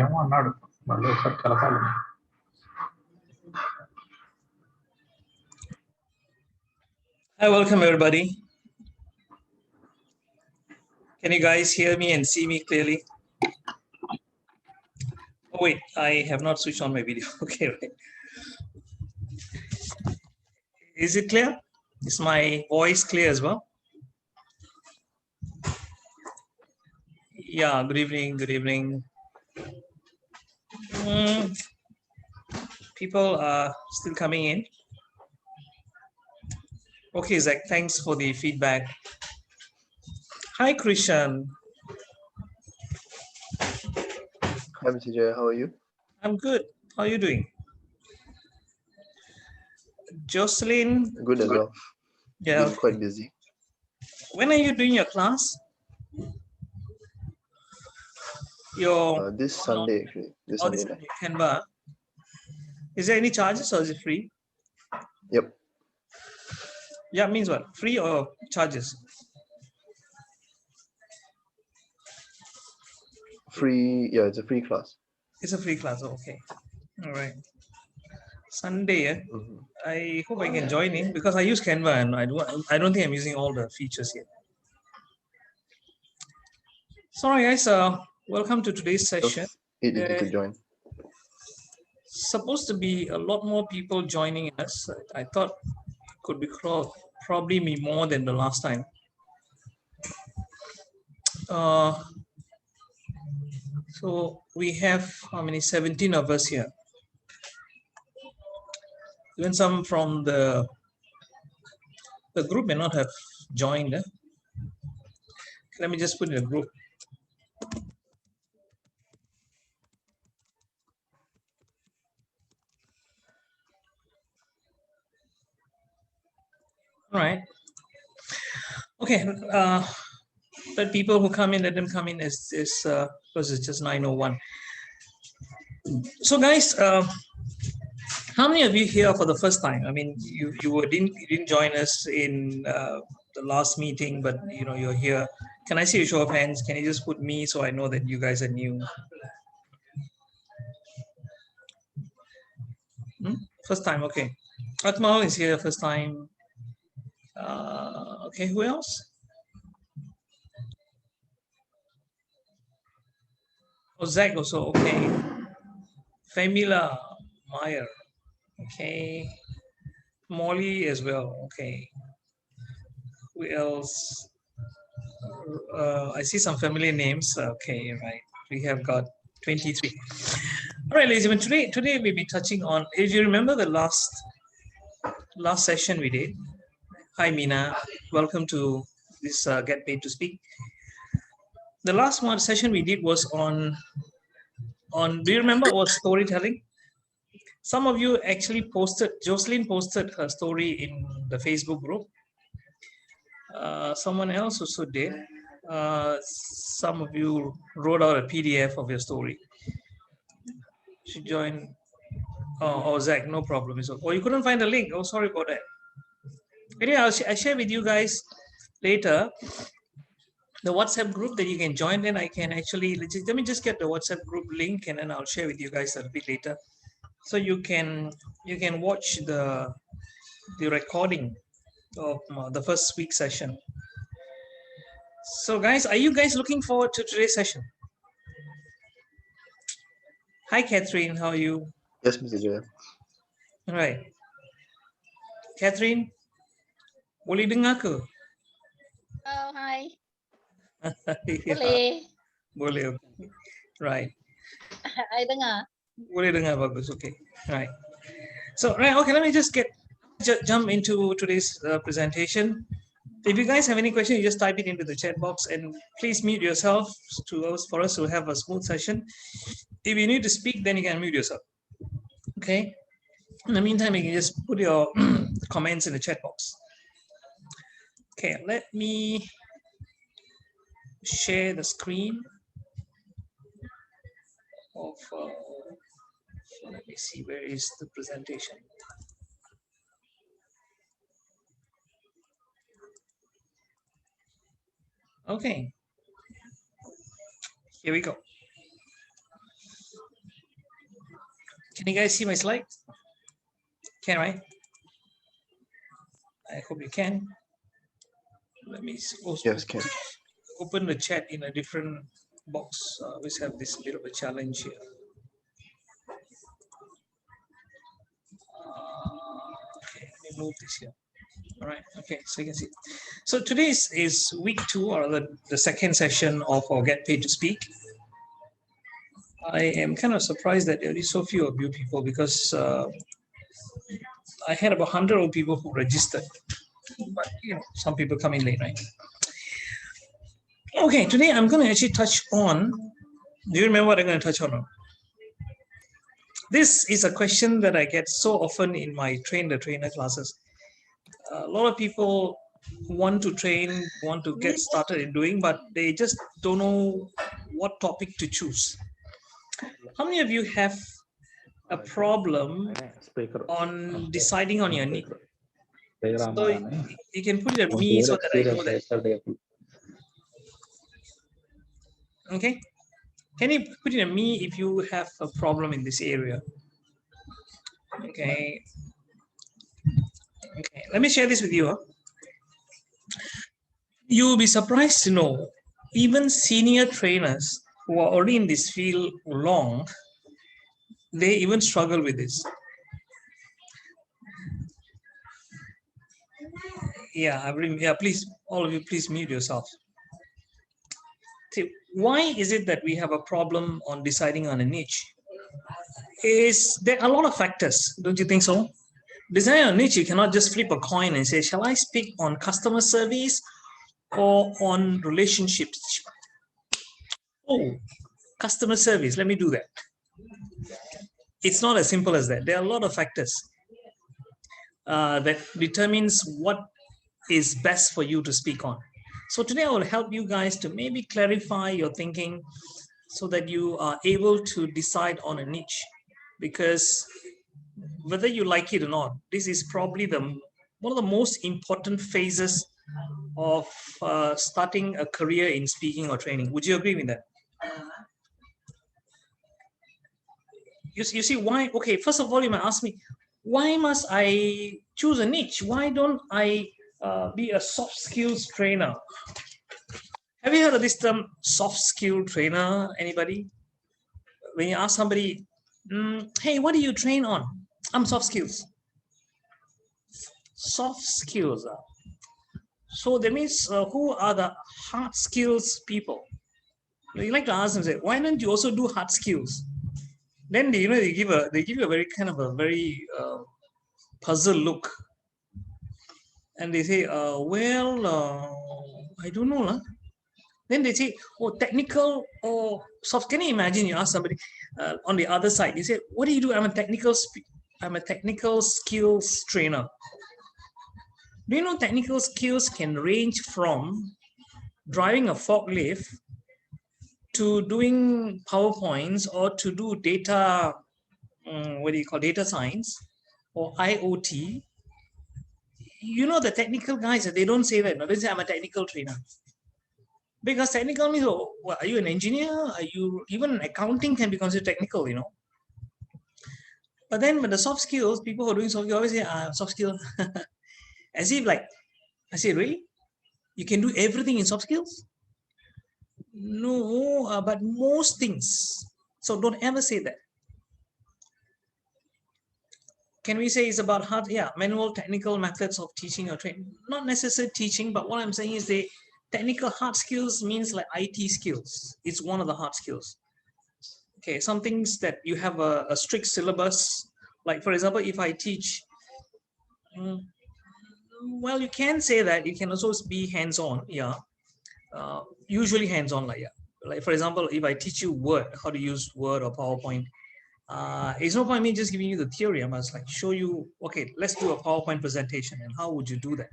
ఏమో అన్నాడు మళ్ళీ ఒకసారి కలపాలి. Hi, welcome everybody. Can you guys hear me and see me clearly? Oh wait, I have not switched on my video. Okay, right. Is it clear? Is my voice clear as well? Yeah, good evening, good evening. People are still coming in. Okay, Zach, thanks for the feedback. Hi, Krishan. Hi, Mr. Jay. How are you? I'm good. How are you doing? Jocelyn? Good as well. Yeah. Been quite busy. When are you doing your class? This Sunday, actually. This Sunday night. Canva. Is there any charges or is it free? Yep. Yeah, means what? Free or charges? Free. Yeah, it's a free class. It's a free class. Okay. All right. Sunday. I hope I can join in because I use Canva and I don't think I'm using all the features yet. Sorry, guys. Welcome to today's session. If you could join. Supposed to be a lot more people joining us. I thought it could be probably be more than the last time. So we have how many? 17 of us here. Even some from the group may not have joined. Let me just put in a group. All right. Okay. Let people who come in, let them come in as because it's just 9:01. So guys, how many of you here for the first time? I mean, you didn't join us in the last meeting, but you know you're here. Can I see a show of hands? Can you just put me so I know that you guys are new? First time, okay. Atmal is here first time. Okay, who else? Oh, Zach also, okay. Famila Meyer, okay. Molly as well, okay. Who else? I see some familiar names. Okay, right. We have got 23. All right, ladies and gentlemen, today we'll be touching on, if you remember the last session we did. Hi, Mina. Welcome to this Get Paid to Speak. The last session we did was on, do you remember what storytelling? Some of you actually posted, Jocelyn posted her story in the Facebook group. Someone else also did. Some of you wrote out a PDF of your story. She joined. Oh, Zach, no problem. Oh, you couldn't find the link. Oh, sorry about that. Anyway, I'll share with you guys later the WhatsApp group that you can join. Then I can actually, let me just get the WhatsApp group link and then I'll share with you guys a bit later. So you can watch the recording of the first week session. So guys, are you guys looking forward to today's session? Hi, Catherine. How are you? Yes, Mr. Jay. All right. Catherine, boleh dengar ke? Oh, hi. Yeah. Boleh. Okay. Right. I dengar. Boleh dengar, bagus. Okay. Right. So, right. Okay. Let me just jump into today's presentation. If you guys have any questions, you just type it into the chat box and please mute yourself for us to have a smooth session. If you need to speak, then you can mute yourself. Okay. In the meantime, you can just put your comments in the chat box. Okay, let me share the screen of, so let me see, where is the presentation? Okay, here we go. Can you guys see my slides? Can, right? I hope you can. Let me also Yes, can. open the chat in a different box. I always have this bit of a challenge here. Okay, let me move this here. All right, okay, so you can see. So today is week 2, or the second session of our Get Paid to Speak. I am kind of surprised that there is so few of you people, because I had about 100 old people who registered, but you know, some people come in late, right? Okay, today I'm going to actually touch on, do you remember what I'm going to touch on? This is a question that I get so often in my train the trainer classes. A lot of people want to train, want to get started in doing, but they just don't know what topic to choose. How many of you have a problem on deciding on your niche? So you can put it at me so that I know that. Okay, can you put it at me if you have a problem in this area? Okay, let me share this with you. You will be surprised to know, even senior trainers who are already in this field long, they even struggle with this. Yeah, please, all of you, please mute yourself. See, why is it that we have a problem on deciding on a niche? There are a lot of factors, don't you think so? Designing a niche, you cannot just flip a coin and say, shall I speak on customer service or on relationships? Oh, customer service, let me do that. It's not as simple as that. There are a lot of factors that determines what is best for you to speak on. So today I will help you guys to maybe clarify your thinking so that you are able to decide on a niche, because whether you like it or not, this is probably one of the most important phases of starting a career in speaking or training. Would you agree with that? You see why? Okay, first of all, you might ask me, why must I choose a niche? Why don't I be a soft skills trainer? Have you heard of this term, soft skill trainer? Anybody? When you ask somebody, hey, what do you train on? I'm soft skills. Soft skills. So that means who are the hard skills people? You like to ask them, say, why don't you also do hard skills? Then they give you a very kind of a very puzzled look, and they say, I don't know, lah. Then they say, oh, technical or soft. Can you imagine? You ask somebody on the other side. You say, what do you do? I'm a technical skills trainer. Do you know technical skills can range from driving a forklift to doing PowerPoints, or to do data, data science or IoT? You know, the technical guys, they don't say that. No, they say, I'm a technical trainer. Because technical means, oh, well, are you an engineer? Are you, even accounting can be considered technical, you know. But then with the soft skills, people who are doing soft skills always say, soft skill. As if like, I say, really? You can do everything in soft skills? No, but most things. So don't ever say that. Can we say it's about hard? Yeah, manual technical methods of teaching or training. Not necessarily teaching, but what I'm saying is the technical hard skills means like IT skills. It's one of the hard skills. Okay, some things that you have a strict syllabus. Like, for example, if I teach, well, you can say that. It can also be hands-on, yeah. Usually hands-on, like, yeah. Like, for example, if I teach you Word, how to use Word or PowerPoint, it's no point me just giving you the theory. I must like show you, okay, let's do a PowerPoint presentation, and how would you do that?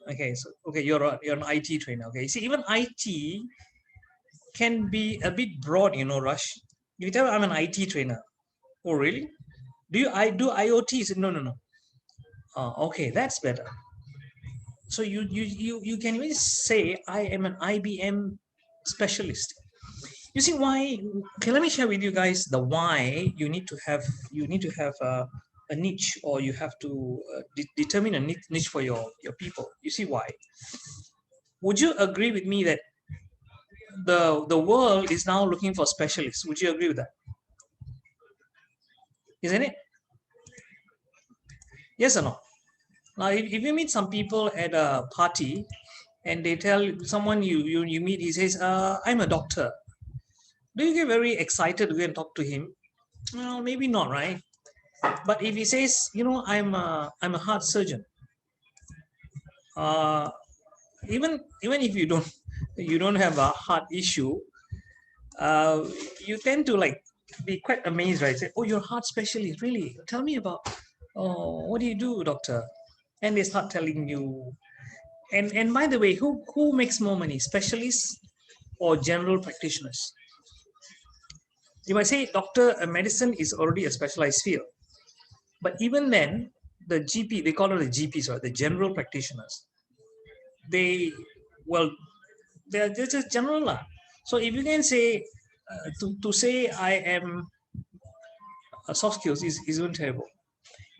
Okay, so you're an IT trainer. Okay, see, even IT can be a bit broad, you know, Rush. You tell me I'm an IT trainer. Oh, really? Do I do IoT? Said, no. Okay, that's better. So you can even say I am an IBM specialist. You see why? Okay, let me share with you guys the why you need to have a niche, or you have to determine a niche for your people. You see why? Would you agree with me that the world is now looking for specialists? Would you agree with that? Isn't it? Yes or no? Now, if you meet some people at a party and they tell someone you meet, he says, I'm a doctor. Do you get very excited to go and talk to him? Well, maybe not, right? But if he says, I'm a heart surgeon, uh, even if you don't have a heart issue, you tend to like be quite amazed, right? Say, oh, you're a heart specialist, really? Tell me about. Oh, what do you do, doctor? And they start telling you. And by the way, who makes more money, specialists or general practitioners? You might say, doctor, medicine is already a specialized field. But even then, the GP, they call it the GPs, or the general practitioners. Well, they're just general. So if you can say, to say I am soft skills is even terrible.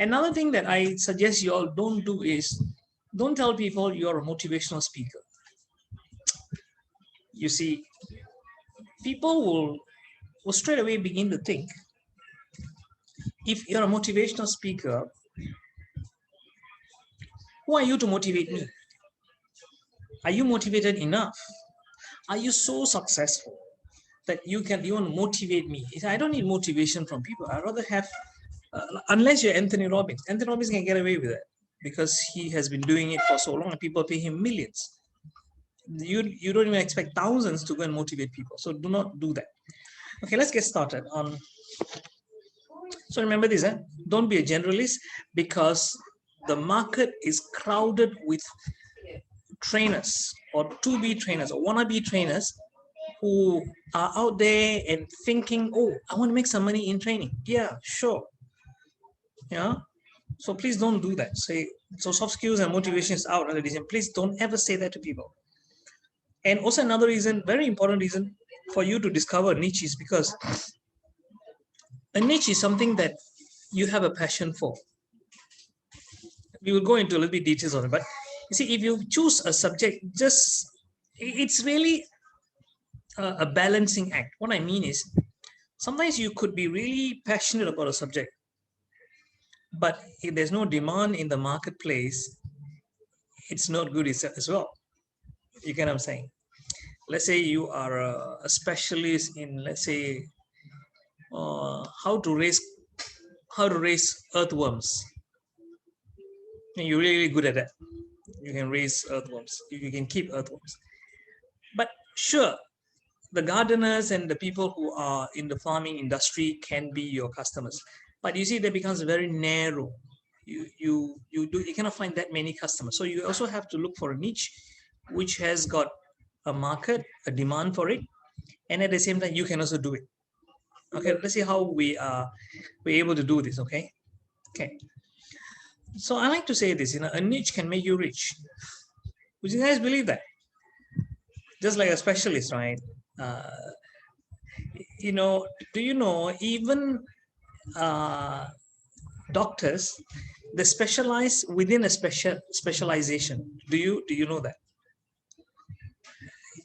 Another thing that I suggest you all don't do is, don't tell people you're a motivational speaker. You see, people will straight away begin to think, if you're a motivational speaker, who are you to motivate me? Are you motivated enough? Are you so successful that you want to motivate me? I don't need motivation from people. I'd rather have, unless you're Anthony Robbins. Anthony Robbins can get away with it because he has been doing it for so long and people pay him millions. You don't even expect thousands to go and motivate people. So do not do that. Okay, let's get started. So remember this, don't be a generalist, because the market is crowded with trainers or to-be trainers or wannabe trainers who are out there and thinking, oh, I want to make some money in training. Yeah, sure. Yeah. So please don't do that. Say, so soft skills and motivation is out. Please don't ever say that to people. And also another reason, very important reason for you to discover a niche is because a niche is something that you have a passion for. We will go into a little bit details on it, but you see, if you choose a subject, it's really a balancing act. What I mean is, sometimes you could be really passionate about a subject, but if there's no demand in the marketplace, it's not good as well. You get what I'm saying? Let's say you are a specialist in, let's say, how to raise earthworms, and you're really good at that. You can raise earthworms. You can keep earthworms. But sure, the gardeners and the people who are in the farming industry can be your customers. But you see, that becomes very narrow. You cannot find that many customers. So you also have to look for a niche which has got a market, a demand for it, and at the same time you can also do it. Okay, let's see how we're able to do this. Okay. So I like to say this, a niche can make you rich. Would you guys believe that? Just like a specialist, right? Do you know, even doctors, they specialize within a specialization. Do you know that?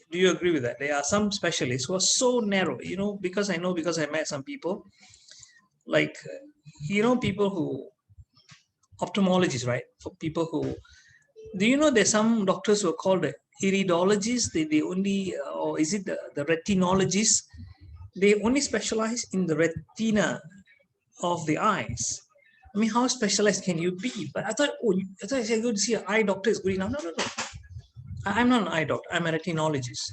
Do you agree with that? There are some specialists who are so narrow, because I met some people, like, people who, ophthalmologists, right? For people who, do you know there's some doctors who are called iridologists? They only, or is it the retinologists? They only specialize in the retina of the eyes. I mean, how specialized can you be? But I thought I said, go to see an eye doctor is good enough. No. I'm not an eye doctor. I'm a retinologist.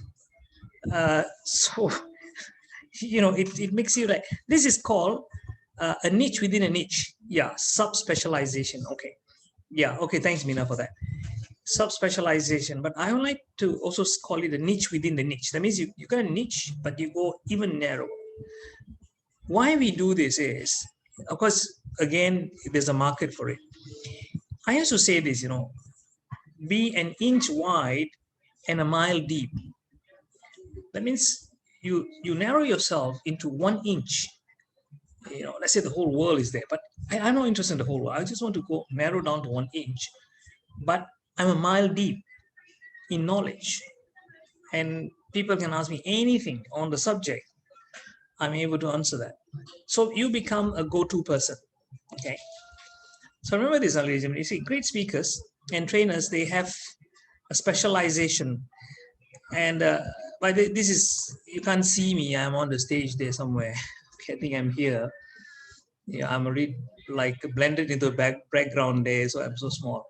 So, it makes you like, this is called a niche within a niche. Yeah, sub-specialization. Okay. Yeah, okay. Thanks, Mina, for that. Sub-specialization. But I would like to also call it a niche within the niche. That means you got a niche, but you go even narrow. Why we do this is, of course, again, there's a market for it. I used to say this, be an inch wide and a mile deep. That means you narrow yourself into 1 inch. Let's say the whole world is there, but I'm not interested in the whole world. I just want to go narrow down to 1 inch, but I'm a mile deep in knowledge, and people can ask me anything on the subject. I'm able to answer that. So you become a go-to person. Okay. So remember this, ladies and gentlemen. You see, great speakers and trainers, they have a specialization. And this is, you can't see me. I'm on the stage there somewhere. I think I'm here. Yeah, I'm already like blended into the background there, so I'm so small.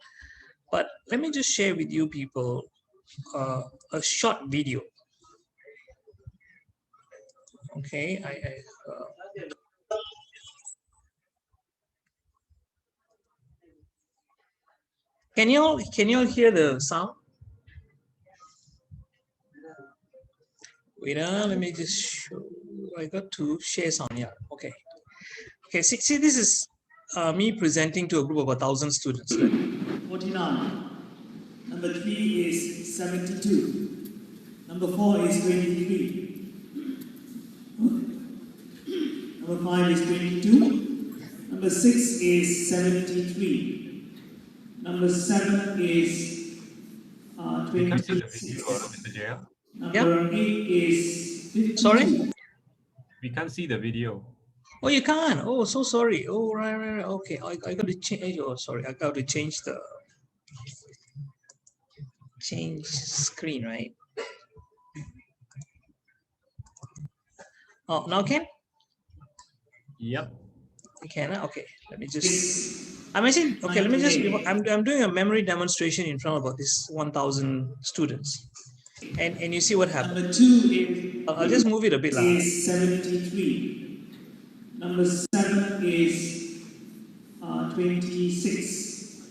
But let me just share with you people a short video. Okay, can you all hear the sound? Wait, let me just show. I got to share sound. Yeah. Okay. Okay. See, this is me presenting to a group of 1,000 students. 49. Number 3 is 72. Number 4 is 23. Number 5 is 22. Number 6 is 73. Number 7 is You can see the 26. video, Mr. JL. Number 8 is 52. Sorry? We can't see the video. Oh, you can't. Oh, so sorry. Oh, right. Okay, I got to change. Oh, sorry, I got to change screen, right? Oh, now can? Yep. You can. Okay, let me just. I'm actually okay. Let me just. I'm doing a memory demonstration in front of about this 1,000 students, and you see what happened. Number 2 I'll just move it a bit. is 73. Number 7 is 26.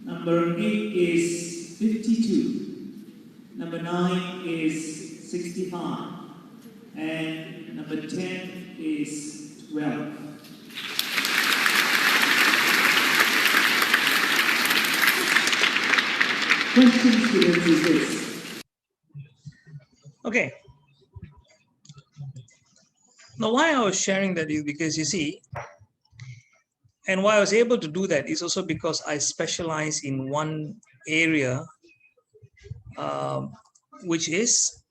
Number 8 is 52. Number 9 is 65. And number 10 is 12. Question, students, is this. Okay. Now, why I was sharing that is because you see, and why I was able to do that is also because I specialize in one area, which is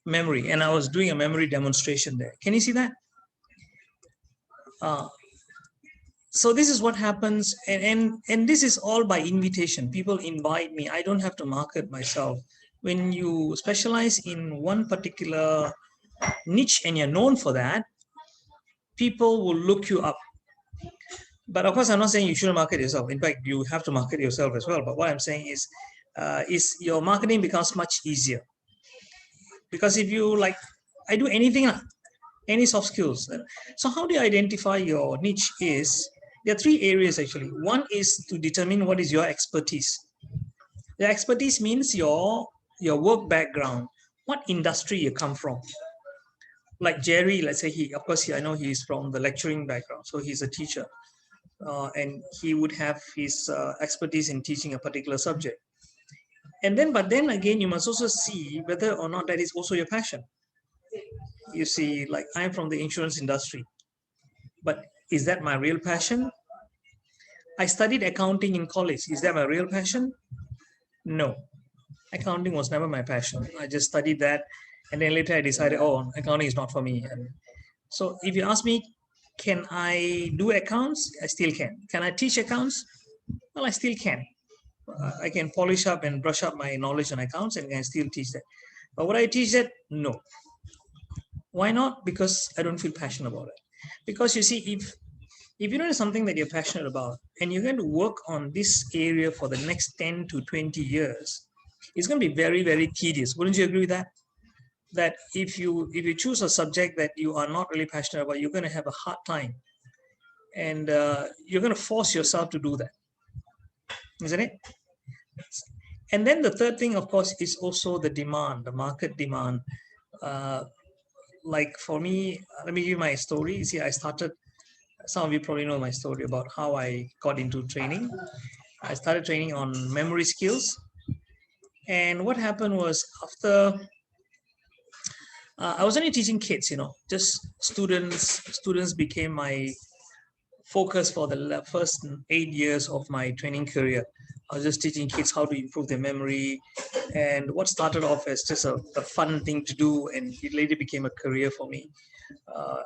memory, and I was doing a memory demonstration there. Can you see that? So this is what happens, and this is all by invitation. People invite me. I don't have to market myself. When you specialize in one particular niche and you're known for that, people will look you up. But of course, I'm not saying you shouldn't market yourself. In fact, you have to market yourself as well. But what I'm saying is your marketing becomes much easier. Because if you like, I do anything, any soft skills. So how do you identify your niche is, there are 3 areas actually. One is to determine what is your expertise. Your expertise means your work background, what industry you come from. Like Jerry, let's say of course, I know he's from the lecturing background, so he's a teacher. And he would have his expertise in teaching a particular subject. But then again, you must also see whether or not that is also your passion. You see, like I'm from the insurance industry, but is that my real passion? I studied accounting in college. Is that my real passion? No, accounting was never my passion. I just studied that, and then later I decided, oh, accounting is not for me. And so if you ask me, can I do accounts? I still can. Can I teach accounts? Well, I still can. I can polish up and brush up my knowledge on accounts, and I can still teach that. But would I teach that? No. Why not? Because I don't feel passionate about it. Because you see, if you know something that you're passionate about and you're going to work on this area for the next 10 to 20 years, it's going to be very, very tedious. Wouldn't you agree with that? That if you choose a subject that you are not really passionate about, you're going to have a hard time. And you're going to force yourself to do that. Isn't it? And then the third thing, of course, is also the demand, the market demand. Like for me, let me give you my story. See, I started, some of you probably know my story about how I got into training. I started training on memory skills. And what happened was, after I was only teaching kids, just students. Students became my focus for the first 8 years of my training career. I was just teaching kids how to improve their memory, and what started off as just a fun thing to do, and it later became a career for me.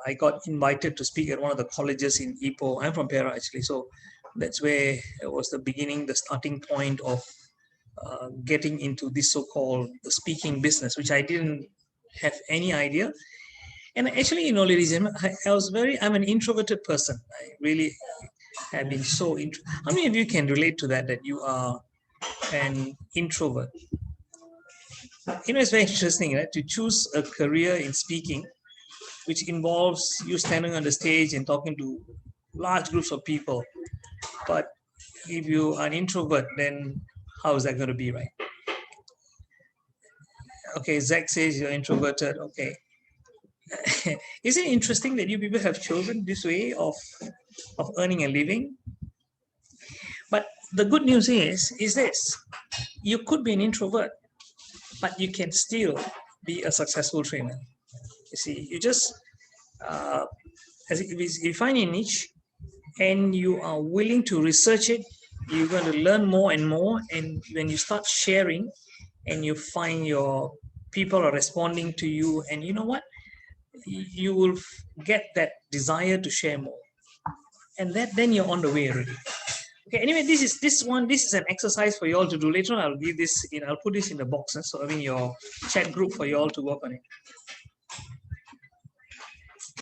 I got invited to speak at one of the colleges in Ipoh. I'm from Perak actually, so that's where it was the beginning, the starting point of getting into this so-called speaking business, which I didn't have any idea. And actually, ladies and gentlemen, I'm an introverted person. I really have been so how many of you can relate to that you are an introvert? It's very interesting, right? To choose a career in speaking, which involves you standing on the stage and talking to large groups of people. But if you are an introvert, then how is that going to be, right? Okay, Zach says you're introverted. Okay. Is it interesting that you people have chosen this way of earning a living? But the good news is this: you could be an introvert, but you can still be a successful trainer. You see, you just if you find a niche and you are willing to research it, you're going to learn more and more. And when you start sharing, and you find your people are responding to you, and you know what, you will get that desire to share more, and then you're on the way already. Okay, anyway, this is an exercise for you all to do. Later on, I'll give this in, I'll put this in the box, so I mean your chat group for you all to work on it.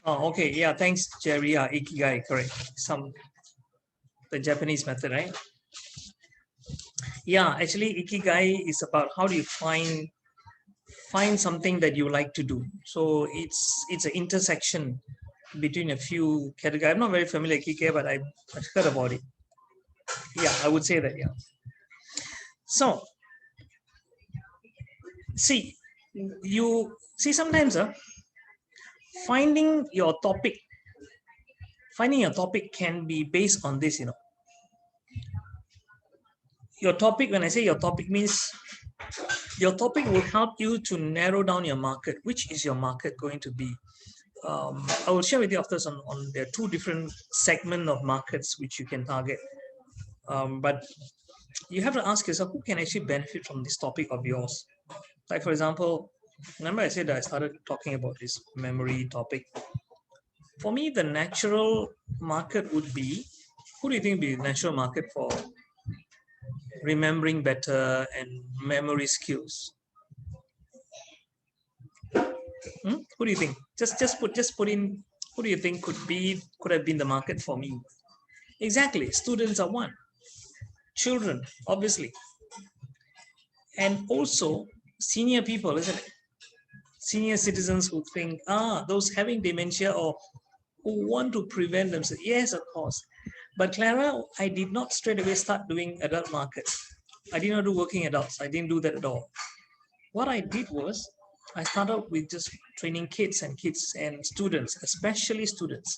Oh, okay, yeah, thanks, Jerry. Yeah, Ikigai, correct. The Japanese method, right? Yeah, actually, Ikigai is about how do you find something that you like to do. So it's an intersection between a few categories. I'm not very familiar with Ikigai, but I've heard about it. Yeah, I would say that, yeah. So, see, sometimes finding your topic can be based on this, Your topic, when I say your topic, means your topic will help you to narrow down your market. Which is your market going to be? I will share with you after on there are two different segments of markets which you can target. But you have to ask yourself, who can actually benefit from this topic of yours? Like, for example, remember I said that I started talking about this memory topic. For me, the natural market would be, who do you think would be the natural market for remembering better and memory skills? Who do you think? Just put in, who do you think could have been the market for me? Exactly, students are one. Children, obviously. And also senior people, isn't it? Senior citizens who think, those having dementia or who want to prevent themselves. Yes, of course. But Clara, I did not straight away start doing adult markets. I did not do working adults. I didn't do that at all. What I did was, I started with just training kids and students, especially students.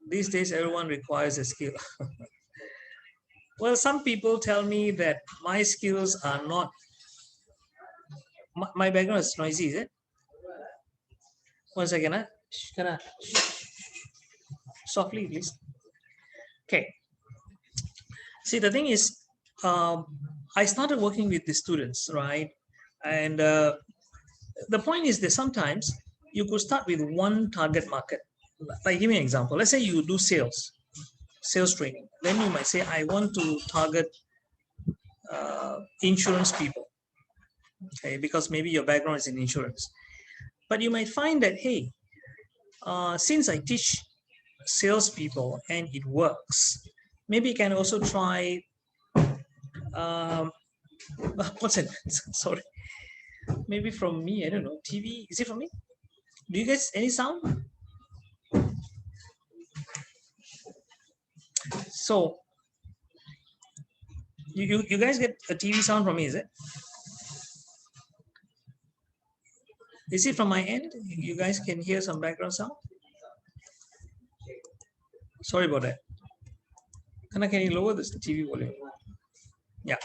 These days, everyone requires a skill. Well, some people tell me that my skills are not. My background is noisy, is it? 1 second. Softly, please. Okay. See, the thing is, I started working with the students, right? And the point is that sometimes you could start with one target market. Like, give me an example. Let's say you do sales training. Then you might say, I want to target insurance people, okay? Because maybe your background is in insurance. But you might find that, hey, since I teach salespeople and it works, maybe you can also try. What's it? Sorry. Maybe from me, I don't know. TV, is it from me? Do you guys any sound? So you guys get a TV sound from me, is it? Is it from my end? You guys can hear some background sound? Sorry about that. Kana, can you lower this TV volume? Yeah.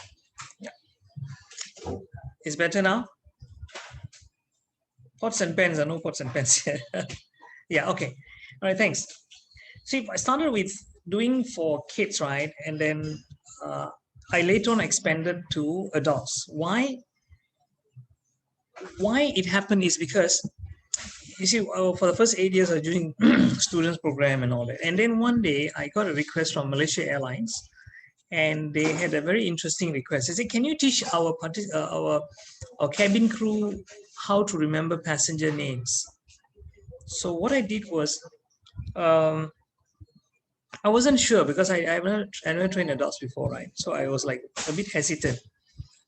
It's better now? Pots and pans, no pots and pans here. Yeah, okay. All right, thanks. See, I started with doing for kids, right? And then I later on expanded to adults. Why it happened is because, you see, for the first 8 years I was doing students program and all that. And then one day I got a request from Malaysia Airlines, and they had a very interesting request. They said, can you teach our cabin crew how to remember passenger names? So what I did was, I wasn't sure because I never trained adults before, right? So I was like a bit hesitant.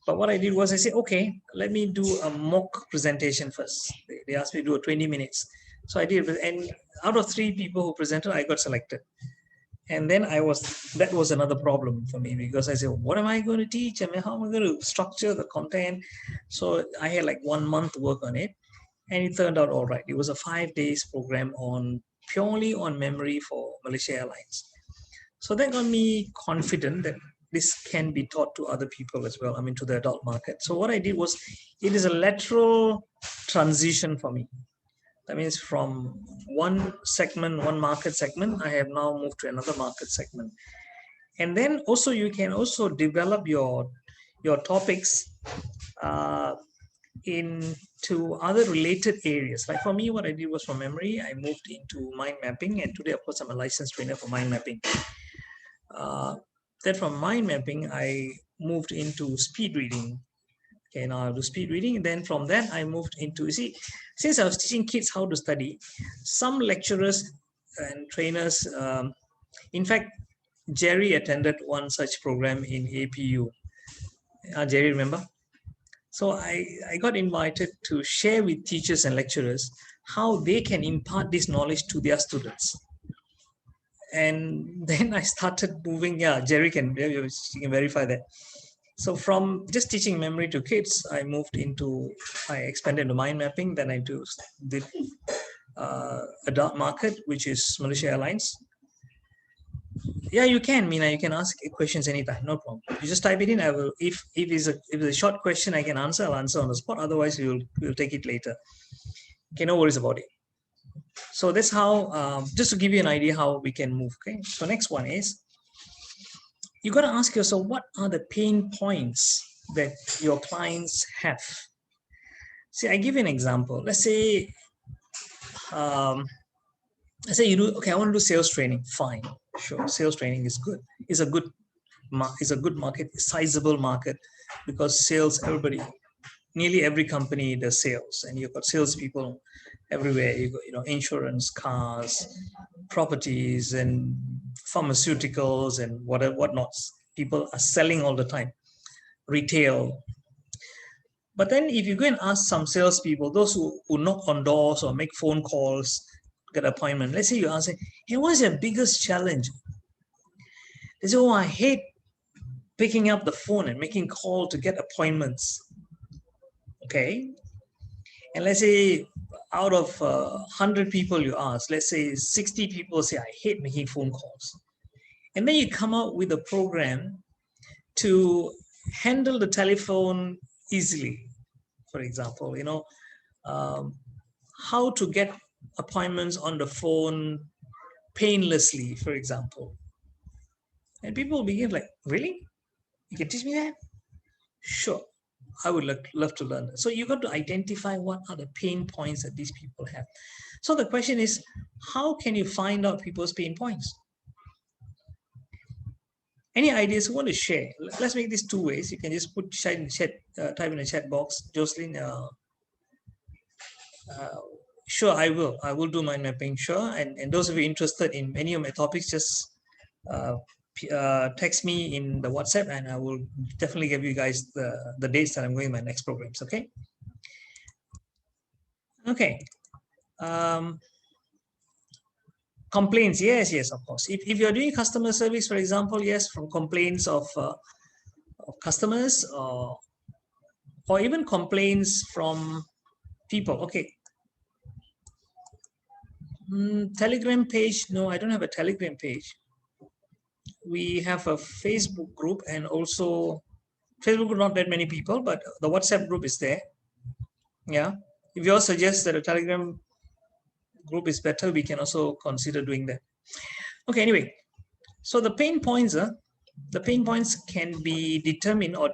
But what I did was I said, okay, let me do a mock presentation first. They asked me to do a 20 minutes. So I did, and out of 3 people who presented, I got selected. And then that was another problem for me, because I said, what am I going to teach? I mean, how am I going to structure the content? So I had like 1 month to work on it, and it turned out all right. It was a 5 days program purely on memory for Malaysia Airlines. So that got me confident that this can be taught to other people as well, I mean, to the adult market. So what I did was, it is a lateral transition for me. That means from one market segment, I have now moved to another market segment. And then also you can also develop your topics into other related areas. Like for me, what I did was, from memory, I moved into mind mapping, and today, of course, I'm a licensed trainer for mind mapping. Then from mind mapping, I moved into speed reading. Okay, now I do speed reading. Then from that, I moved into, you see, since I was teaching kids how to study, some lecturers and trainers, in fact, Jerry attended one such program in APU. Jerry, remember? So I got invited to share with teachers and lecturers how they can impart this knowledge to their students. And then I started moving. Yeah, Jerry can verify that. So from just teaching memory to kids, I expanded to mind mapping. Then I did adult market, which is Malaysia Airlines. Yeah, you can, Mina. You can ask questions anytime, no problem. You just type it in. I will. If it's a short question, I can answer. I'll answer on the spot. Otherwise, we'll take it later. Okay, no worries about it. So that's how. Just to give you an idea how we can move. Okay. So next one is, you got to ask yourself, what are the pain points that your clients have? See, I give you an example. Let's say you do, okay, I want to do sales training. Fine, sure. Sales training is good. It's a good market, sizable market, because sales, nearly every company does sales, and you've got salespeople everywhere. You got, insurance, cars, properties, and pharmaceuticals, and whatnot. People are selling all the time. Retail. But then if you go and ask some salespeople, those who knock on doors or make phone calls, get appointment. Let's say you ask, hey, what's your biggest challenge? They say, oh, I hate picking up the phone and making call to get appointments. Okay. And let's say out of 100 people you ask, let's say 60 people say, I hate making phone calls. And then you come up with a program to handle the telephone easily. For example, how to get appointments on the phone painlessly, for example. And people begin like, really? You can teach me that? Sure. I would love to learn. So you got to identify what are the pain points that these people have. So the question is, how can you find out people's pain points? Any ideas who want to share? Let's make this 2 ways. You can just put type in the chat box. Jocelyn, sure, I will do mind mapping, sure. And those of you interested in any of my topics, just text me in the WhatsApp, and I will definitely give you guys the dates that I'm going my next programs. Okay. Okay. Complaints, yes, of course. If you're doing customer service, for example, yes, from complaints of customers, or even complaints from people. Okay. Telegram page? No, I don't have a Telegram page. We have a Facebook group, and also Facebook group, not that many people, but the WhatsApp group is there. Yeah. if you all suggest that a Telegram group is better, we can also consider doing that. Okay, anyway, so the pain points can be determined or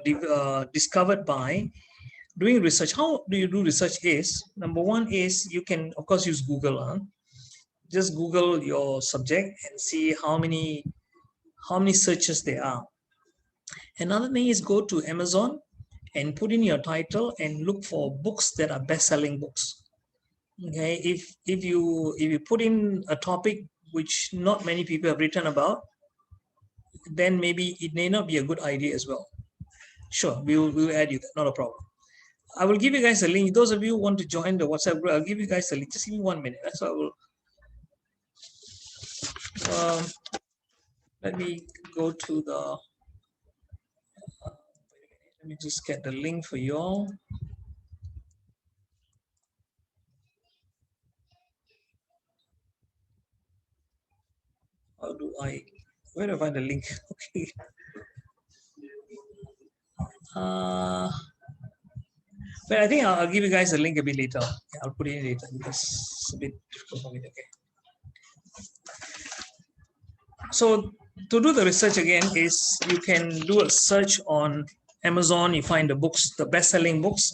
discovered by doing research. How do you do research? Is number one is you can of course use Google. Just Google your subject and see how many searches there are. Another thing is go to Amazon and put in your title and look for books that are best-selling books. Okay, if you put in a topic which not many people have written about, then maybe it may not be a good idea as well. Sure, we'll add you that, not a problem. I will give you guys a link. Those of you who want to join the WhatsApp group, I'll give you guys a link. Just give me 1 minute. So I will. Let me go to the. Let me just get the link for you all. How do I? Where do I find the link? Okay. But I think I'll give you guys a link a bit later. Yeah, I'll put it in later because it's a bit difficult for me. Okay. So to do the research again is you can do a search on Amazon. You find the books, the best-selling books.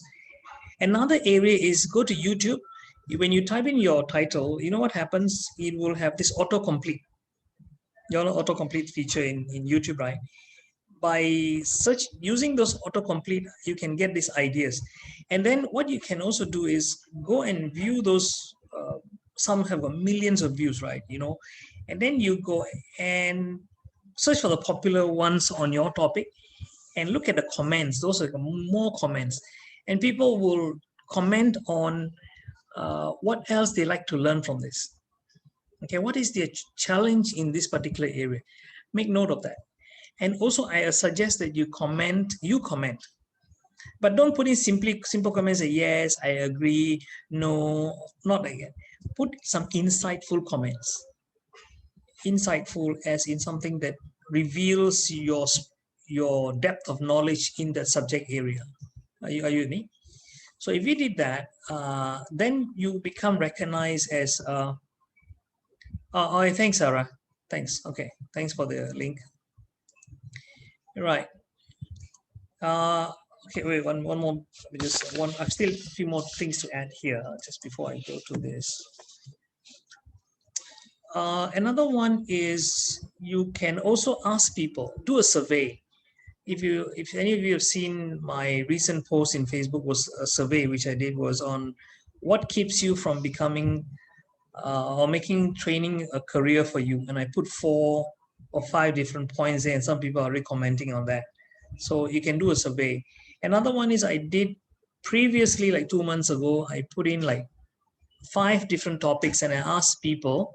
Another area is go to YouTube. When you type in your title, you know what happens? It will have this autocomplete. You know, autocomplete feature in YouTube, right? By using those autocomplete, you can get these ideas. And then what you can also do is go and view those. Some have millions of views, right? You know, and then you go and search for the popular ones on your topic and look at the comments. Those are more comments, and people will comment on what else they like to learn from this. Okay, what is their challenge in this particular area? Make note of that. And also, I suggest that you comment, but don't put in simple comments. Say yes, I agree, no, not like that. Put some insightful comments. Insightful as in something that reveals your depth of knowledge in the subject area. Are you with me? So if you did that, then you become recognized as. Oh, thanks, Sarah. Thanks. Okay, thanks for the link. Right. Okay, wait, one more. I've still a few more things to add here just before I go to this. Another one is you can also ask people, do a survey. If any of you have seen my recent post in Facebook, was a survey which I did was on what keeps you from becoming or making training a career for you. And I put 4 or 5 different points there, and some people are already commenting on that. So you can do a survey. Another one is I did previously, like 2 months ago, I put in like 5 different topics and I asked people,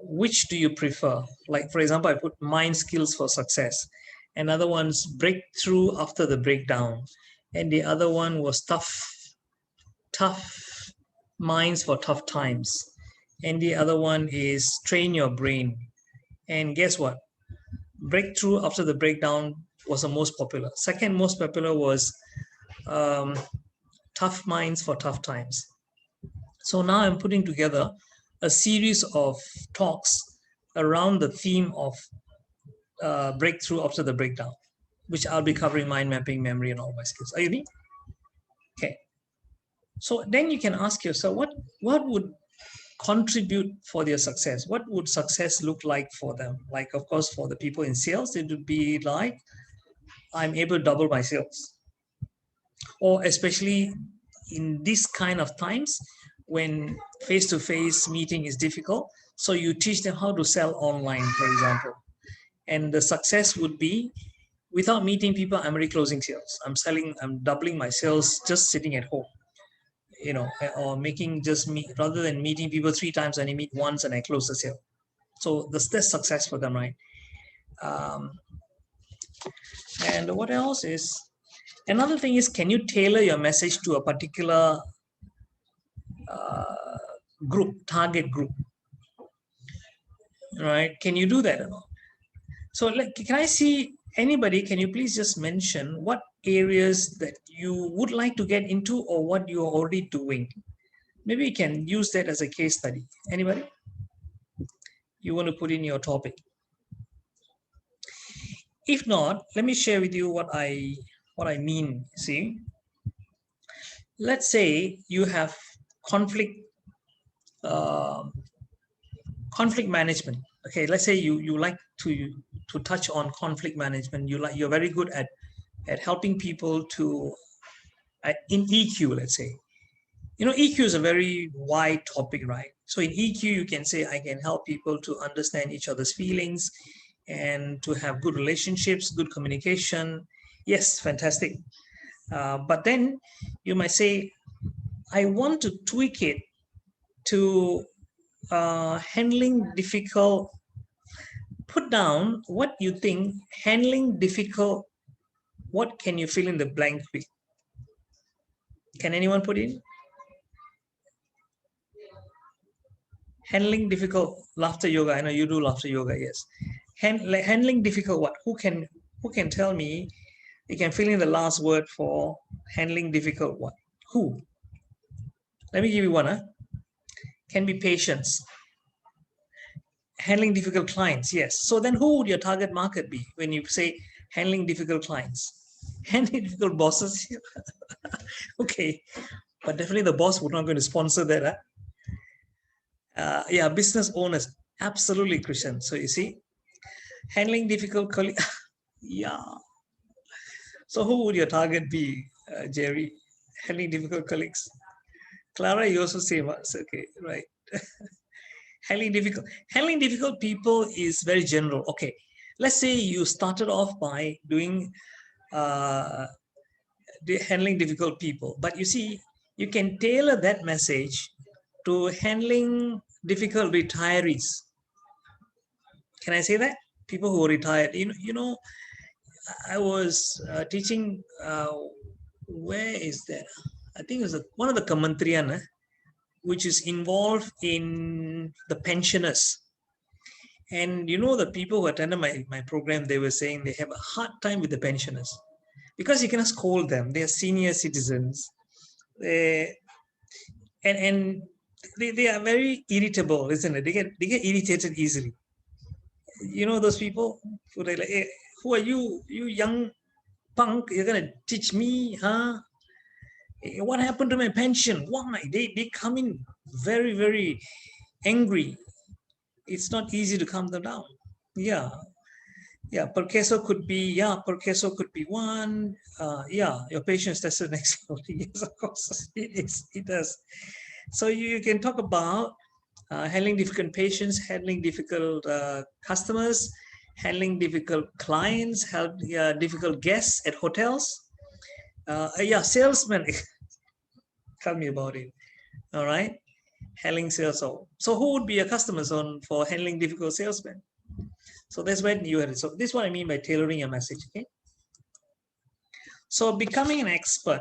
which do you prefer? Like, for example, I put mind skills for success. Another one's breakthrough after the breakdown. And the other one was tough minds for tough times. And the other one is train your brain. And guess what? Breakthrough after the breakdown was the most popular. Second most popular was tough minds for tough times. So now I'm putting together a series of talks around the theme of breakthrough after the breakdown, which I'll be covering mind mapping, memory, and all my skills. Are you with me? Okay. So then you can ask yourself, what would contribute for their success? What would success look like for them? Like, of course, for the people in sales, it would be like, I'm able to double my sales. Or especially in this kind of times when face-to-face meeting is difficult. So you teach them how to sell online, for example. And the success would be, without meeting people, I'm already closing sales. I'm doubling my sales just sitting at home. You know, or making just me, rather than meeting people 3 times, and I meet once and I close the sale. So that's success for them, right? And what else is, another thing is, can you tailor your message to a particular target group, right? Can you do that or not? So can I see anybody, can you please just mention what areas that you would like to get into or what you're already doing. Maybe you can use that as a case study. Anybody? You want to put in your topic? If not, let me share with you what I mean. See, let's say you have conflict conflict management. Okay, let's say you like to touch on conflict management. You're very good at helping people to in EQ. Let's say, you know, EQ is a very wide topic, right? So in EQ, you can say I can help people to understand each other's feelings and to have good relationships, good communication. Yes, fantastic. But then you might say, I want to tweak it to handling difficult. Put down what you think handling difficult. What can you fill in the blank with? Can anyone put in? Handling difficult laughter yoga. I know you do laughter yoga. Yes. Handling difficult what? Who can tell me? You can fill in the last word for handling difficult what? Who? Let me give you one. Huh? Can be patience. Handling difficult clients. Yes. So then who would your target market be when you say handling difficult clients? Handling difficult bosses. Okay. But definitely the boss would not going to sponsor that. Huh? Yeah, business owners. Absolutely, Christian. So you see, handling difficult colleagues. Yeah. So who would your target be, Jerry? Handling difficult colleagues. Clara, you also say, okay, right. Handling difficult people is very general. Okay, let's say you started off by doing handling difficult people, but you see, you can tailor that message to handling difficult retirees. Can I say that? People who are retired. You know, I was teaching. Where is that? I think it was one of the Kamantriyan, which is involved in the pensioners. And you know, the people who attended my program, they were saying they have a hard time with the pensioners because you cannot scold them. They are senior citizens. And they are very irritable, isn't it? They get irritated easily. You know those people who they like, hey, who are you? You young punk, you're gonna teach me, huh? What happened to my pension? Why? They come in very, very angry. It's not easy to calm them down. Yeah. Yeah, per queso could be, one. Yeah, your patience, that's the next level. Yes, of course, it does. So you can talk about handling difficult patients, handling difficult customers, handling difficult clients, difficult guests at hotels. Yeah, salesmen. Tell me about it. All right, handling sales. So who would be your customers for handling difficult salesmen? So that's when you had it. So this is what I mean by tailoring your message. Okay. So becoming an expert,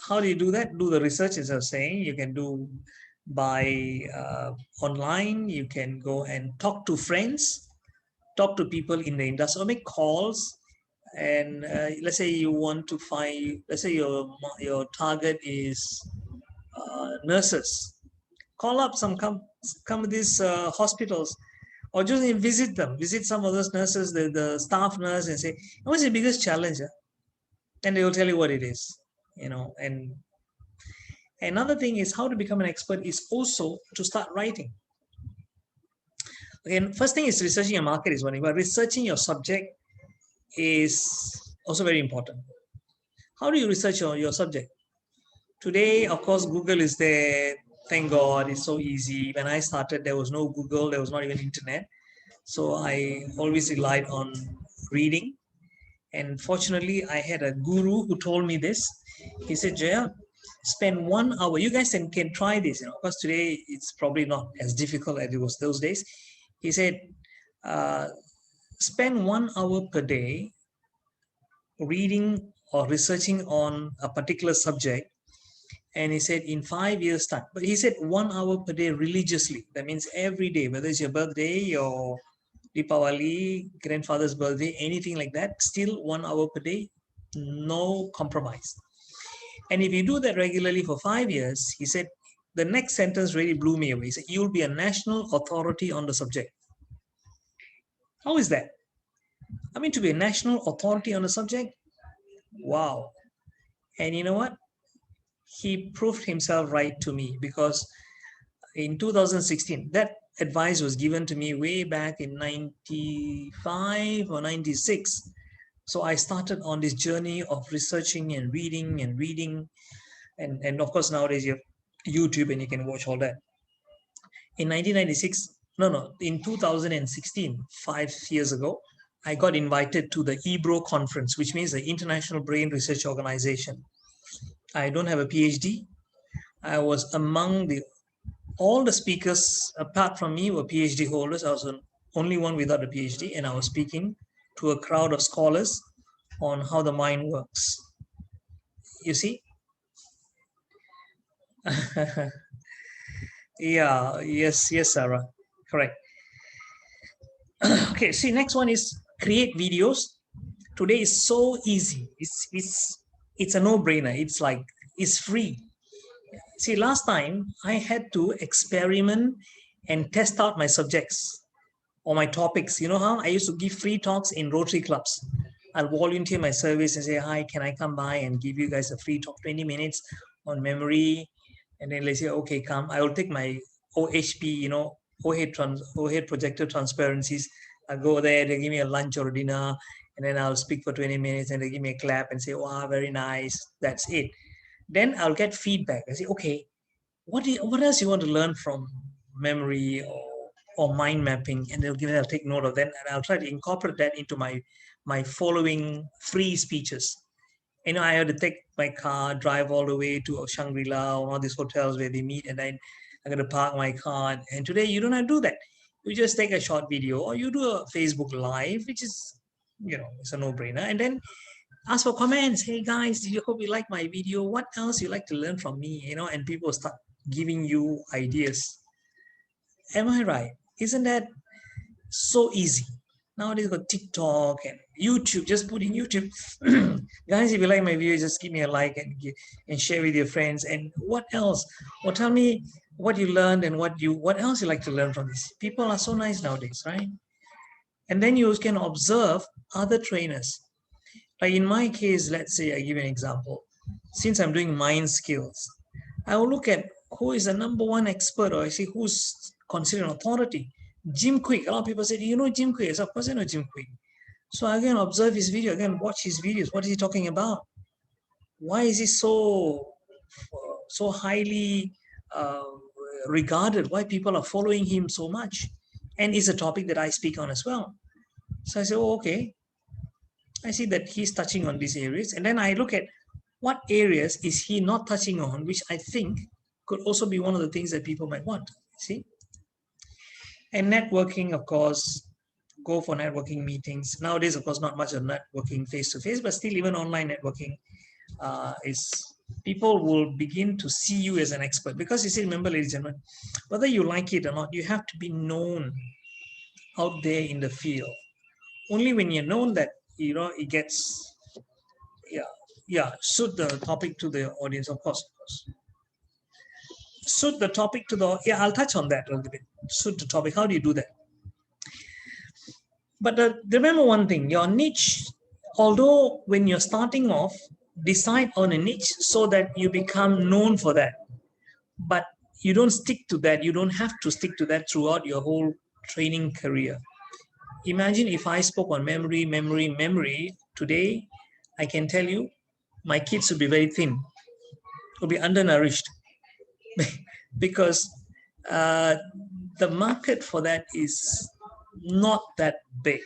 how do you do that? Do the research, as I was saying. You can do by online. You can go and talk to friends, talk to people in the industry, or make calls. And let's say you want to find, let's say your target is nurses. Call up some of these hospitals, or just visit some of those nurses, the staff nurse, and say, what's the biggest challenge? And they will tell you what it is, you know. And another thing is how to become an expert is also to start writing. Again, first thing is researching your market is one thing, but researching your subject is also very important. How do you research your subject? Today, of course, Google is there. Thank God, it's so easy. When I started, there was no Google, there was not even internet. So I always relied on reading. And fortunately, I had a guru who told me this. He said, Jaya, spend 1 hour. You guys can try this, you know, because today it's probably not as difficult as it was those days. He said, spend 1 hour per day reading or researching on a particular subject. And he said, in 5 years' time, but he said 1 hour per day religiously. That means every day, whether it's your birthday, your Deepavali, grandfather's birthday, anything like that, still 1 hour per day, no compromise. And if you do that regularly for 5 years, he said, the next sentence really blew me away. He said, you'll be a national authority on the subject. How is that? I mean, to be a national authority on the subject? Wow. And you know what? He proved himself right to me, because in 2016, that advice was given to me way back in 95 or 96. So I started on this journey of researching and reading and reading. And of course, nowadays you have YouTube and you can watch all that. In 1996, in 2016, 5 years ago, I got invited to the EBRO conference, which means the International Brain Research Organization. I don't have a PhD. I was among all the speakers, apart from me, were PhD holders. I was the only one without a PhD, and I was speaking to a crowd of scholars on how the mind works. You see? Yeah, yes, Sarah, correct. Okay, see, next one is create videos. Today is so easy. It's a no-brainer. It's free. See, last time I had to experiment and test out my subjects or my topics. You know how I used to give free talks in Rotary clubs. I'll volunteer my service and say, hi, can I come by and give you guys a free talk, 20 minutes on memory? And then they say, okay, come. I will take my OHP, overhead projector transparencies. I'll go there, they give me a lunch or a dinner, and then I'll speak for 20 minutes and they give me a clap and say, wow, very nice. That's it. Then I'll get feedback. I say, okay, what else you want to learn from memory or mind mapping? And I'll take note of that, and I'll try to incorporate that into my following free speeches. I had to take my car, drive all the way to Shangri-La or all these hotels where they meet, and then I'm going to park my car. And today you don't have to do that. You just take a short video, or you do a Facebook Live, which is, it's a no-brainer. And then ask for comments. Hey guys, I hope you like my video. What else you like to learn from me? And people start giving you ideas. Am I right? Isn't that so easy? Nowadays got TikTok and YouTube. Just put in YouTube. Guys, if you like my video, just give me a like and share with your friends. And what else? Or tell me what you learned and what else you like to learn from this. People are so nice nowadays, right? And then you can observe other trainers. Like in my case, let's say I give you an example. Since I'm doing mind skills, I will look at who is the #1 expert, or I see who's considered an authority. Jim Quick. A lot of people say, do you know Jim Quick? Yes, of course I know Jim Quick. So I can observe his video, again, watch his videos. What is he talking about? Why is he so highly regarded? Why people are following him so much? And it's a topic that I speak on as well. So I say, oh, okay. I see that he's touching on these areas. And then I look at what areas is he not touching on, which I think could also be one of the things that people might want. See? And networking, of course, go for networking meetings. Nowadays, of course, not much of networking face-to-face, but still even online networking is people will begin to see you as an expert. Because you see, remember, ladies and gentlemen, whether you like it or not, you have to be known out there in the field. Only when you're known that, it gets, suit the topic to the audience, of course. Suit the topic to the, I'll touch on that a little bit. Suit the topic, how do you do that? But remember one thing, your niche, although when you're starting off, decide on a niche so that you become known for that. But you don't stick to that. You don't have to stick to that throughout your whole training career. Imagine if I spoke on memory today, I can tell you, my kids would be very thin, would be undernourished, because the market for that is not that big.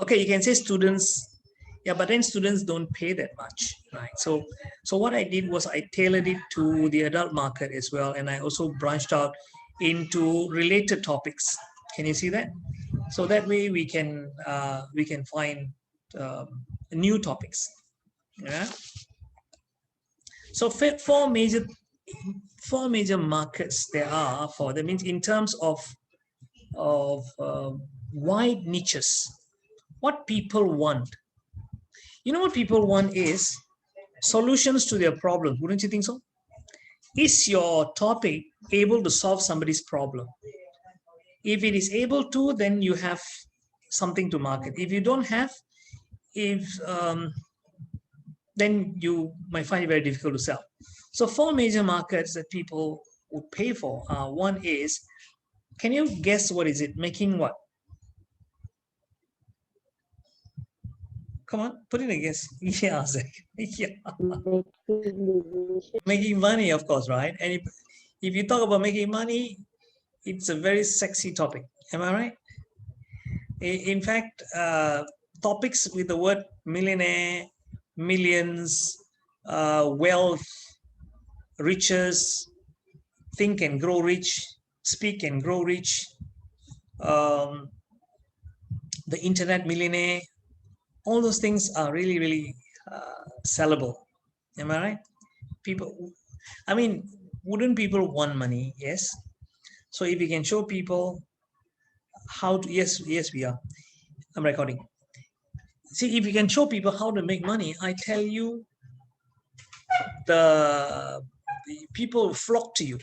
Okay, you can say students, but then students don't pay that much, right? So what I did was I tailored it to the adult market as well, and I also branched out into related topics. Can you see that? So that way we can find new topics. Yeah. So four major markets there are for. That means in terms of wide niches, what people want. You know what people want is solutions to their problems. Wouldn't you think so? Is your topic able to solve somebody's problem? If it is able to, then you have something to market. If you don't have, then you might find it very difficult to sell. So 4 major markets that people would pay for. One is, can you guess what is it? Making what? Come on, put in a guess. Yeah, Zach. Yeah. Making money, of course, right? And if you talk about making money, it's a very sexy topic. Am I right? In fact, topics with the word millionaire, millions, wealth, riches, think and grow rich, speak and grow rich, the internet millionaire, all those things are really, really sellable. Am I right? People, I mean, wouldn't people want money? Yes. So if you can show people how to, yes, we are. I'm recording. See, if you can show people how to make money, I tell you, the people flock to you.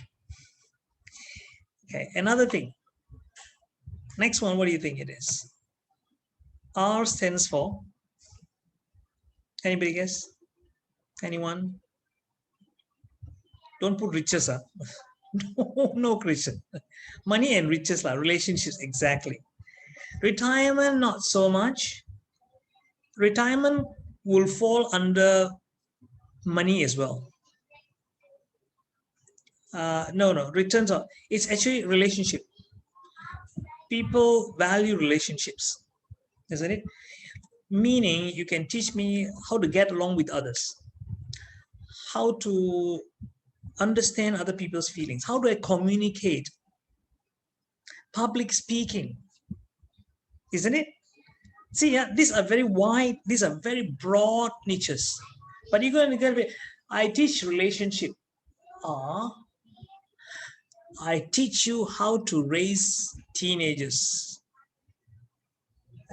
Okay, another thing. Next one, what do you think it is? R stands for, anybody guess? Anyone? Don't put riches, huh? No, Christian. Money and riches, relationships, exactly. Retirement, not so much. Retirement will fall under money as well. No, returns are, it's actually relationship. People value relationships, isn't it? Meaning you can teach me how to get along with others, how to understand other people's feelings, how do I communicate, public speaking, isn't it? See, yeah, these are very wide, these are very broad niches. But you're going to get, I teach relationship. I teach you how to raise teenagers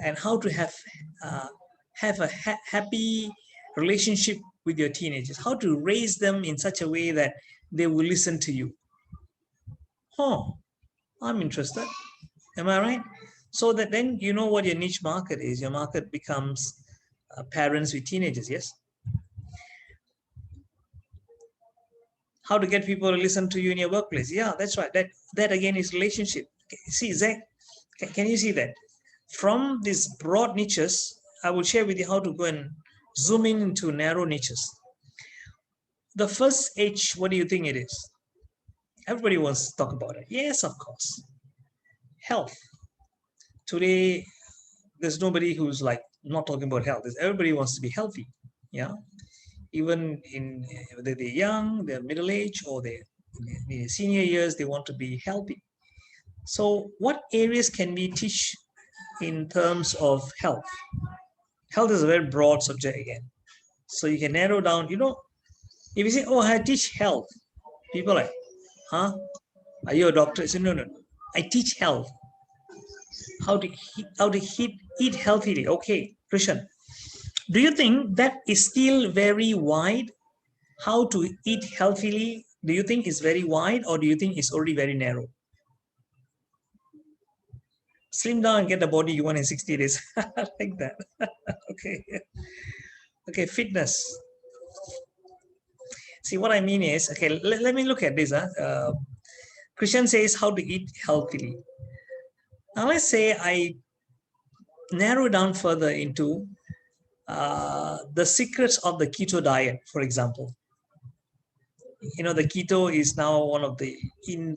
and how to have a happy relationship with your teenagers, how to raise them in such a way that they will listen to you. I'm interested. Am I right? So that then you know what your niche market is. Your market becomes parents with teenagers, yes? How to get people to listen to you in your workplace. Yeah, that's right. That again is relationship. Okay. See, Zach, can you see that? From these broad niches, I will share with you how to go and zoom in into narrow niches. The first H, what do you think it is? Everybody wants to talk about it. Yes, of course. Health. Today, there's nobody who's like not talking about health. Everybody wants to be healthy. Yeah. Even in whether they're young, they're middle age, or they're in the senior years, they want to be healthy. So what areas can we teach in terms of health? Health is a very broad subject again. So you can narrow down, if you say, oh, I teach health, people are like, huh? Are you a doctor? I say, no. I teach health. How to eat healthily. Okay, Krishan. Do you think that is still very wide? How to eat healthily, do you think is very wide, or do you think it's already very narrow? Slim down and get the body you want in 60 days. Like that. Okay, fitness. See, what I mean is, okay, let me look at this. Christian says how to eat healthily. Now let's say I narrow down further into the secrets of the keto diet, for example. The keto is now one of the in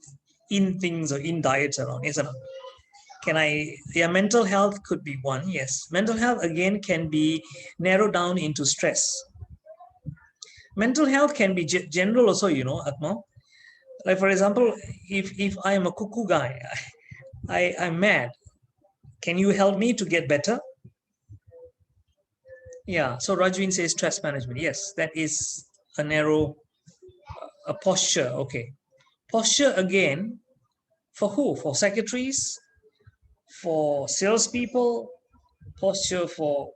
things or in diets around, isn't it? Mental health could be one, yes. Mental health again can be narrowed down into stress. Mental health can be general also, Atma. Like for example, if I am a cuckoo guy, I'm mad. Can you help me to get better? Yeah, so Rajwin says stress management. Yes, that is a narrow a posture. Okay, posture again for who? For secretaries, for salespeople, posture for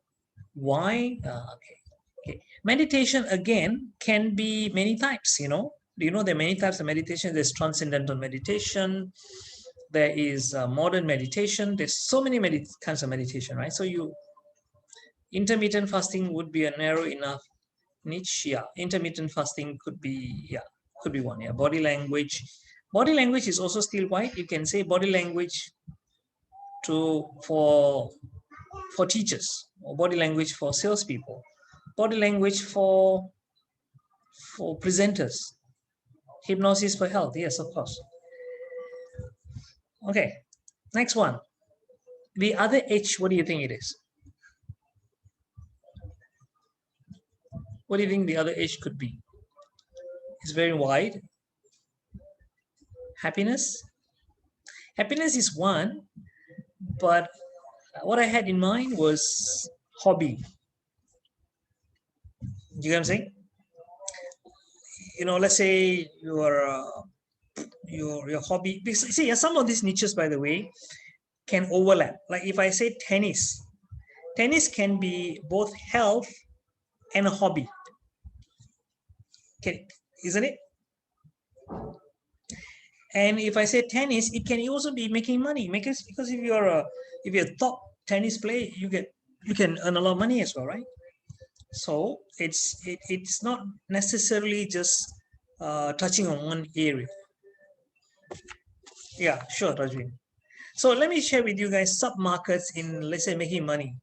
Why? Okay. Meditation again can be many types. Do you know there are many types of meditation? There's transcendental meditation. There is modern meditation. There's so many kinds of meditation, right? So intermittent fasting would be a narrow enough niche. Yeah, intermittent fasting could be one. Yeah, body language. Body language is also still wide. You can say body language for teachers, or body language for salespeople, body language for presenters, hypnosis for health. Yes, of course. Okay, next one. The other H, what do you think it is? What do you think the other H could be? It's very wide. Happiness. Happiness is one, but what I had in mind was hobby. You get what I'm saying? Let's say your hobby. See, some of these niches, by the way, can overlap. Like if I say tennis can be both health and a hobby. Okay, isn't it? And if I say tennis, it can also be making money. Because if you're a top tennis player, you can earn a lot of money as well, right? So it's not necessarily just touching on one area. Yeah, sure, Rajvin. So let me share with you guys sub-markets in, let's say, making money.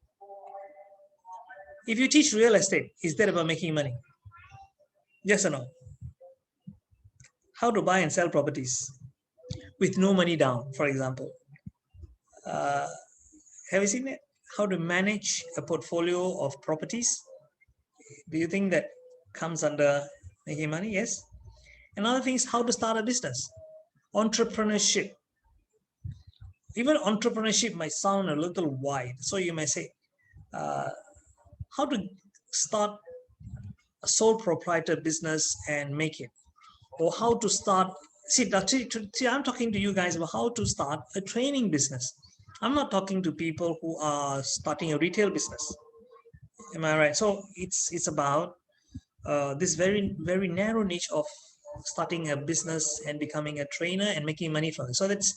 If you teach real estate, is that about making money? Yes or no? How to buy and sell properties with no money down, for example. Have you seen it? How to manage a portfolio of properties? Do you think that comes under making money? Yes. Another thing is how to start a business. Entrepreneurship. Even entrepreneurship might sound a little wide. So you may say, how to start a sole proprietor business and make it. Or how to start, see, I'm talking to you guys about how to start a training business. I'm not talking to people who are starting a retail business. Am I right? So it's about this very, very narrow niche of starting a business and becoming a trainer and making money from it. So that's,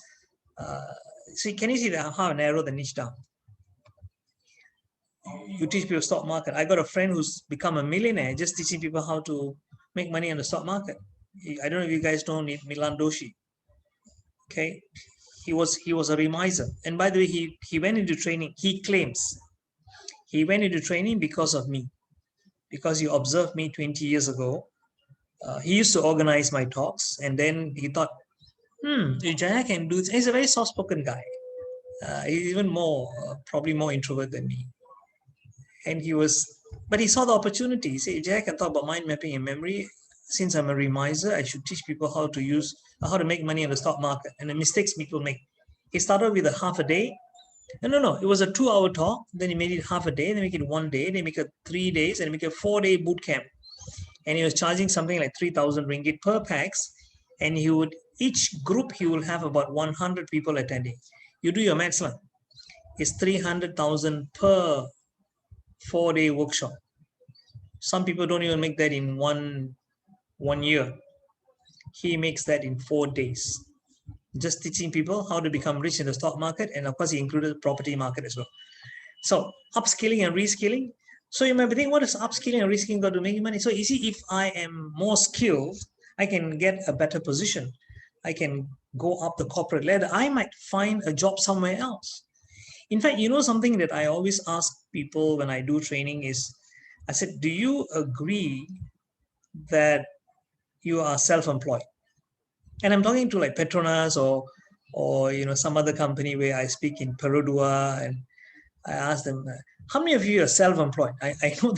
see, can you see how narrow the niche down? You teach people stock market. I got a friend who's become a millionaire just teaching people how to make money on the stock market. I don't know if you guys know Milan Doshi. Okay, he was a remiser, and by the way, he went into training. He claims he went into training because of me, because he observed me 20 years ago. He used to organize my talks, and then he thought, Jaya can do this. He's a very soft-spoken guy. He's even more, probably more introvert than me. And but he saw the opportunity. He said, Jaya can talk about mind mapping and memory. Since I'm a remiser, I should teach people how to make money on the stock market and the mistakes people make. He started with a half a day. No, it was a 2-hour talk. Then he made it half a day. Then make it 1 day. Then make it 3 days, and make a 4-day boot camp. And he was charging something like 3,000 ringgit per pax. And each group he will have about 100 people attending. You do your maths, lah. It's 300,000 per 4-day workshop. Some people don't even make that in one year. He makes that in 4 days, just teaching people how to become rich in the stock market. And of course, he included the property market as well. So upskilling and reskilling. So you might be thinking, what is upskilling and reskilling got to make money? So you see, if I am more skilled, I can get a better position. I can go up the corporate ladder. I might find a job somewhere else. In fact, something that I always ask people when I do training is, I said, do you agree that you are self-employed? And I'm talking to like Petronas or some other company where I speak in Perodua, and I ask them, how many of you are self-employed? I know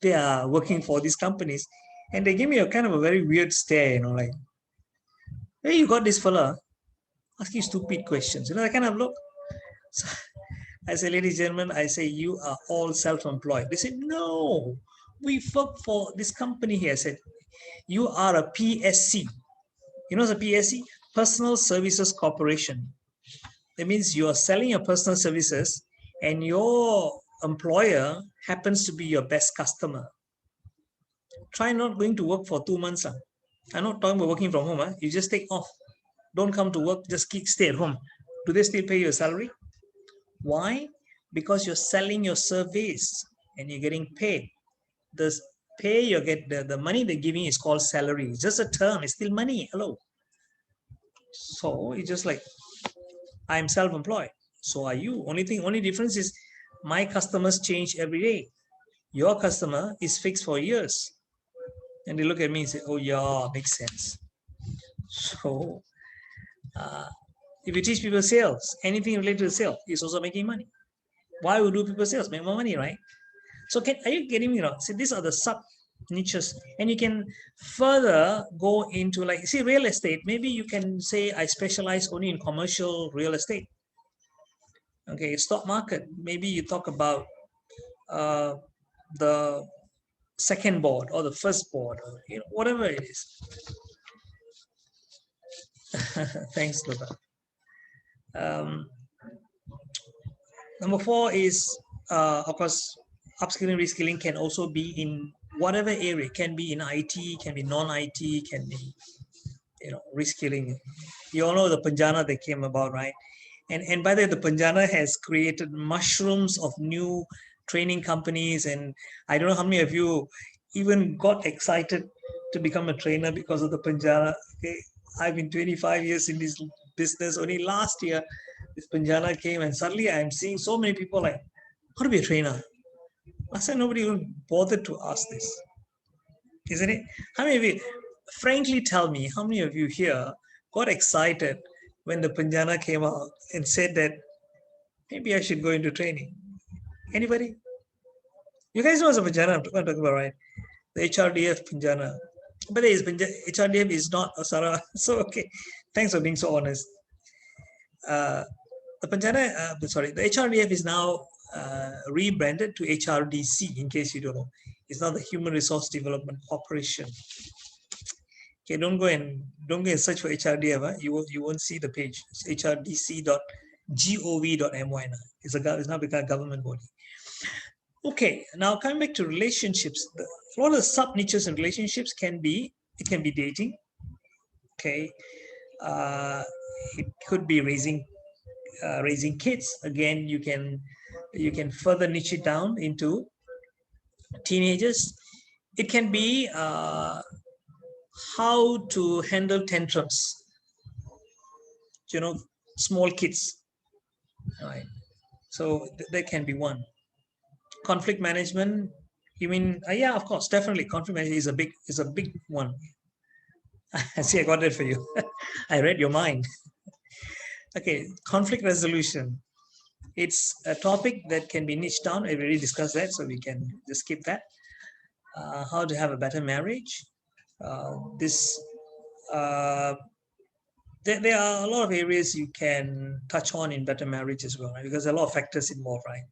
they are working for these companies, and they give me a kind of a very weird stare, like, hey, you got this fella asking stupid questions, that kind of look. So I say, ladies and gentlemen, I say, you are all self-employed. They said, no, we work for this company here. I said, you are a PSC. You know the PSC? Personal Services Corporation. That means you are selling your personal services, and your employer happens to be your best customer, try not going to work for 2 months. I'm not talking about working from home. You just take off. Don't come to work, just stay at home. Do they still pay you a salary? Why? Because you're selling your service and you're getting paid. The pay you get, the money they're giving is called salary. It's just a term, it's still money. Hello. So it's just like, I'm self-employed. So are you. Only difference is my customers change every day. Your customer is fixed for years. And they look at me and say, oh yeah, makes sense. So if you teach people sales, anything related to sales, is also making money. Why would do people sales? Make more money, right? So are you getting me? See, these are the sub niches, and you can further go into, like, see, real estate. Maybe you can say I specialize only in commercial real estate. Okay, stock market. Maybe you talk about the second board or the first board, or whatever it is. Thanks, Luca. Number 4 is, of course, upskilling, reskilling can also be in whatever area. It can be in IT, can be non-IT, can be, reskilling. You all know the Panjana that came about, right? And by the way, the Panjana has created mushrooms of new training companies. And I don't know how many of you even got excited to become a trainer because of the Panjana. Okay? I've been 25 years in this business. Only last year, this Panjana came, and suddenly I'm seeing so many people like, how to be a trainer? I said, nobody even bothered to ask this, isn't it? How many of you, frankly tell me, how many of you here got excited when the Panjana came out and said that maybe I should go into training? Anybody? You guys know what's a Panjana I'm talking about, right? The HRDF Panjana. But HRDF is not Asara. So, okay. Thanks for being so honest. The Panjana, the HRDF is now rebranded to HRDC, in case you don't know. It's now the Human Resource Development Corporation. Okay, don't go and search for HRDF. You won't see the page. It's hrdc.gov.my now. It's now become a government body. Okay, now coming back to relationships, a lot of sub niches in relationships can be dating. Okay, it could be raising kids. Again, you can further niche it down into teenagers. It can be how to handle tantrums. Small kids. All right. So that can be one. Conflict management. You mean? Yeah, of course, definitely. Conflict management is a big one. See, I got it for you. I read your mind. Okay, conflict resolution. It's a topic that can be niched down. I already discussed that, so we can just skip that. How to have a better marriage. There are a lot of areas you can touch on in better marriage as well, right? Because there are a lot of factors involved, right?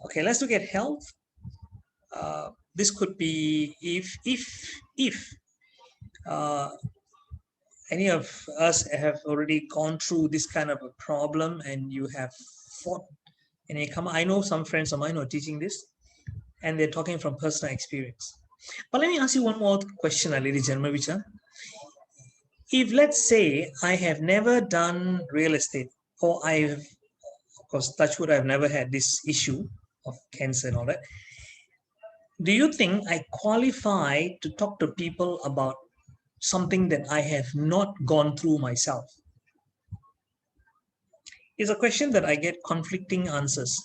Okay, let's look at health. This could be if any of us have already gone through this kind of a problem and you have fought and you come. I know some friends of mine who are teaching this and they're talking from personal experience. But let me ask you one more question, ladies and gentlemen. If, let's say, I have never done real estate, or I have, of course, touch wood, I've never had this issue of cancer and all that. Do you think I qualify to talk to people about something that I have not gone through myself? It's a question that I get conflicting answers.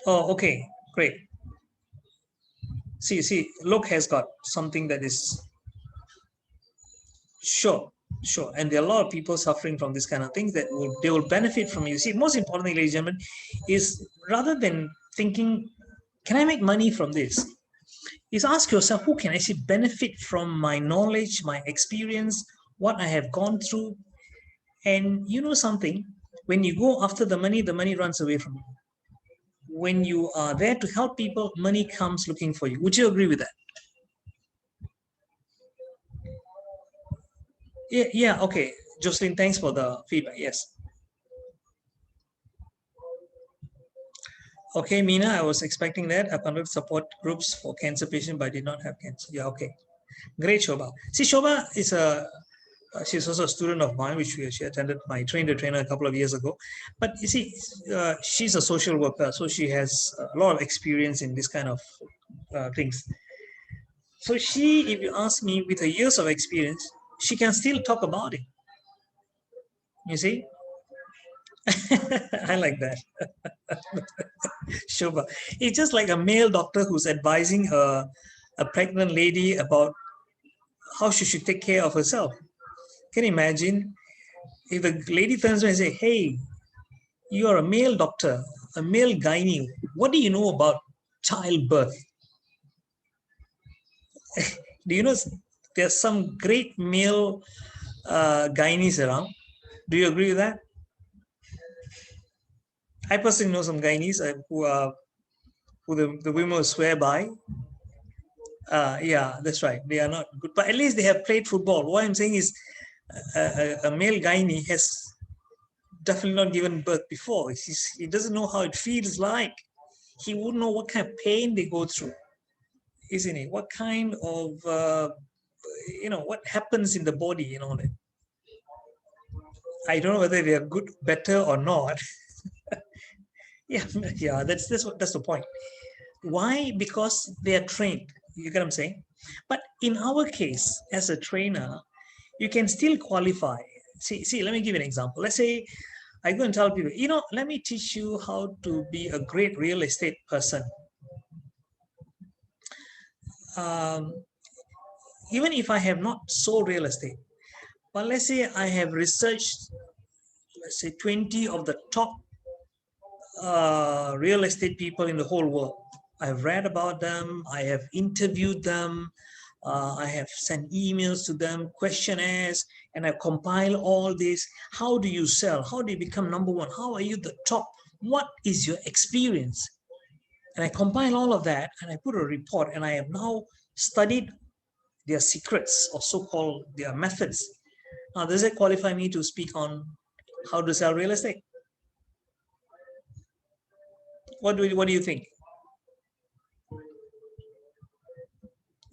Oh, okay, great. See, Lok has got something that is sure. And there are a lot of people suffering from this kind of things that they will benefit from you. See, most importantly, ladies and gentlemen, is rather than thinking, can I make money from this? Is ask yourself, who can actually benefit from my knowledge, my experience, what I have gone through? And you know something, when you go after the money runs away from you. When you are there to help people, money comes looking for you. Would you agree with that? Yeah, okay. Jocelyn, thanks for the feedback. Yes. Okay, Meena, I was expecting that. I conducted support groups for cancer patients, but I did not have cancer. Yeah, okay. Great, Shobha. See, Shobha is she's also a student of mine, which she attended my train the trainer a couple of years ago. But you see, she's a social worker, so she has a lot of experience in this kind of things. So she, if you ask me, with her years of experience, she can still talk about it. You see? I like that. Shobha. It's just like a male doctor who's advising a pregnant lady about how she should take care of herself. Can you imagine if the lady turns around and say, hey, you are a male doctor, a male gynae. What do you know about childbirth? Do you know there's some great male gynaes around? Do you agree with that? I personally know some gynaes who the women swear by. Yeah, that's right. They are not good, but at least they have played football. What I'm saying is, a male gynae has definitely not given birth before. He doesn't know how it feels like. He wouldn't know what kind of pain they go through, isn't it? What kind of what happens in the body and all that. I don't know whether they are good, better, or not. yeah, that's the point. Why? Because they are trained. You get what I'm saying? But in our case, as a trainer, you can still qualify. See, let me give you an example. Let's say I go and tell people, let me teach you how to be a great real estate person. Even if I have not sold real estate, but let's say I have researched, let's say 20 of the top real estate people in the whole world. I've read about them, I have interviewed them, I have sent emails to them, questionnaires, and I compile all this. How do you sell? How do you become number one? How are you the top? What is your experience? And I compile all of that and I put a report, and I have now studied their secrets, or so-called their methods. Now, does it qualify me to speak on how to sell real estate? What do you think?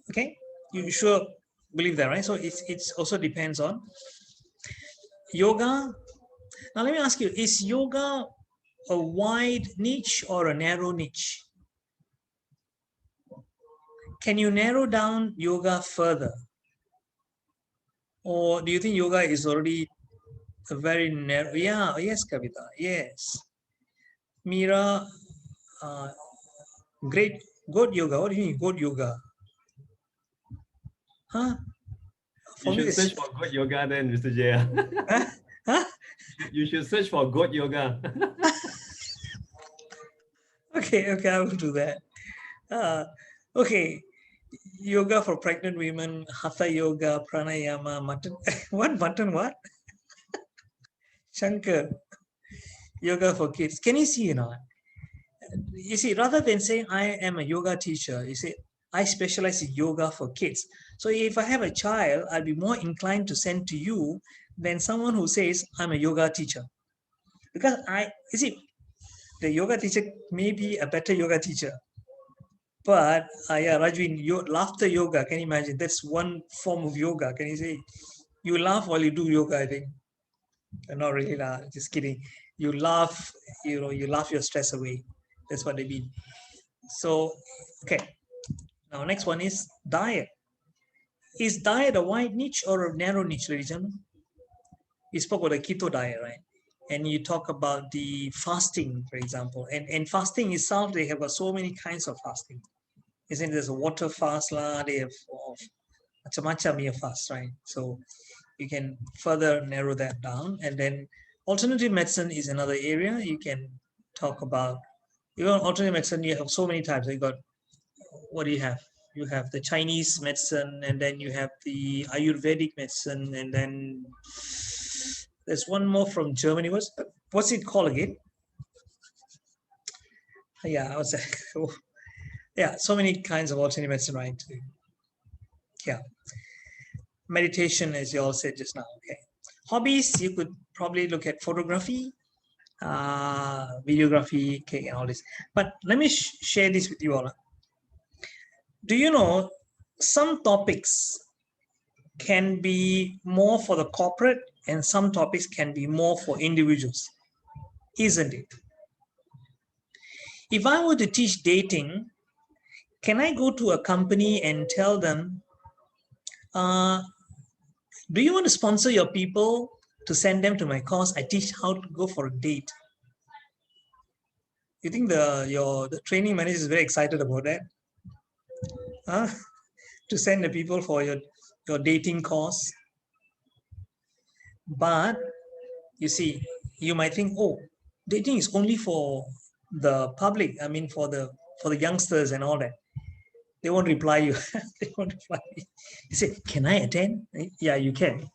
Okay, you sure believe that, right? So it's also depends on yoga. Now let me ask you, is yoga a wide niche or a narrow niche? Can you narrow down yoga further? Or do you think yoga is already a very narrow? Yeah, yes, Kavita, yes. Mira, great, good yoga. What do you mean, good yoga? Huh? You should search for good yoga then, Mr. Jaya. Huh? Huh? You should search for good yoga. Okay, I will do that. Okay, yoga for pregnant women, hatha yoga, pranayama, mutton. What? Shankar, yoga for kids. Can you see, You see, rather than saying I am a yoga teacher, you say I specialize in yoga for kids. So if I have a child, I'll be more inclined to send to you than someone who says I'm a yoga teacher. Because you see, the yoga teacher may be a better yoga teacher. But yeah, Rajvin, laughter yoga, can you imagine? That's one form of yoga. Can you say you laugh while you do yoga? I think not really, just kidding. You laugh, you laugh your stress away. That's what they mean. So, okay. Now, next one is diet. Is diet a wide niche or a narrow niche, ladies and gentlemen? We spoke about the keto diet, right? And you talk about the fasting, for example. And fasting itself, they have got so many kinds of fasting. Isn't there's a water fast, they have macam-macam fast, right? So you can further narrow that down. And then alternative medicine is another area you can talk about. Even alternative medicine, you have so many types. You got, what do you have? You have the Chinese medicine, and then you have the Ayurvedic medicine, and then there's one more from Germany. What's it called again? Yeah, I was yeah, so many kinds of alternative medicine, right? Yeah. Meditation, as you all said just now. Okay. Hobbies, you could probably look at photography. videography, cake, and all this. But let me share this with you all. Do you know some topics can be more for the corporate and some topics can be more for individuals, isn't it? If I were to teach dating, can I go to a company and tell them, do you want to sponsor your people to send them to my course? I teach how to go for a date. You think the training manager is very excited about that? Huh? To send the people for your dating course? But you see, you might think, oh, dating is only for the public. I mean, for the youngsters and all that. They won't reply you. They won't reply you. You say, can I attend? Yeah, you can.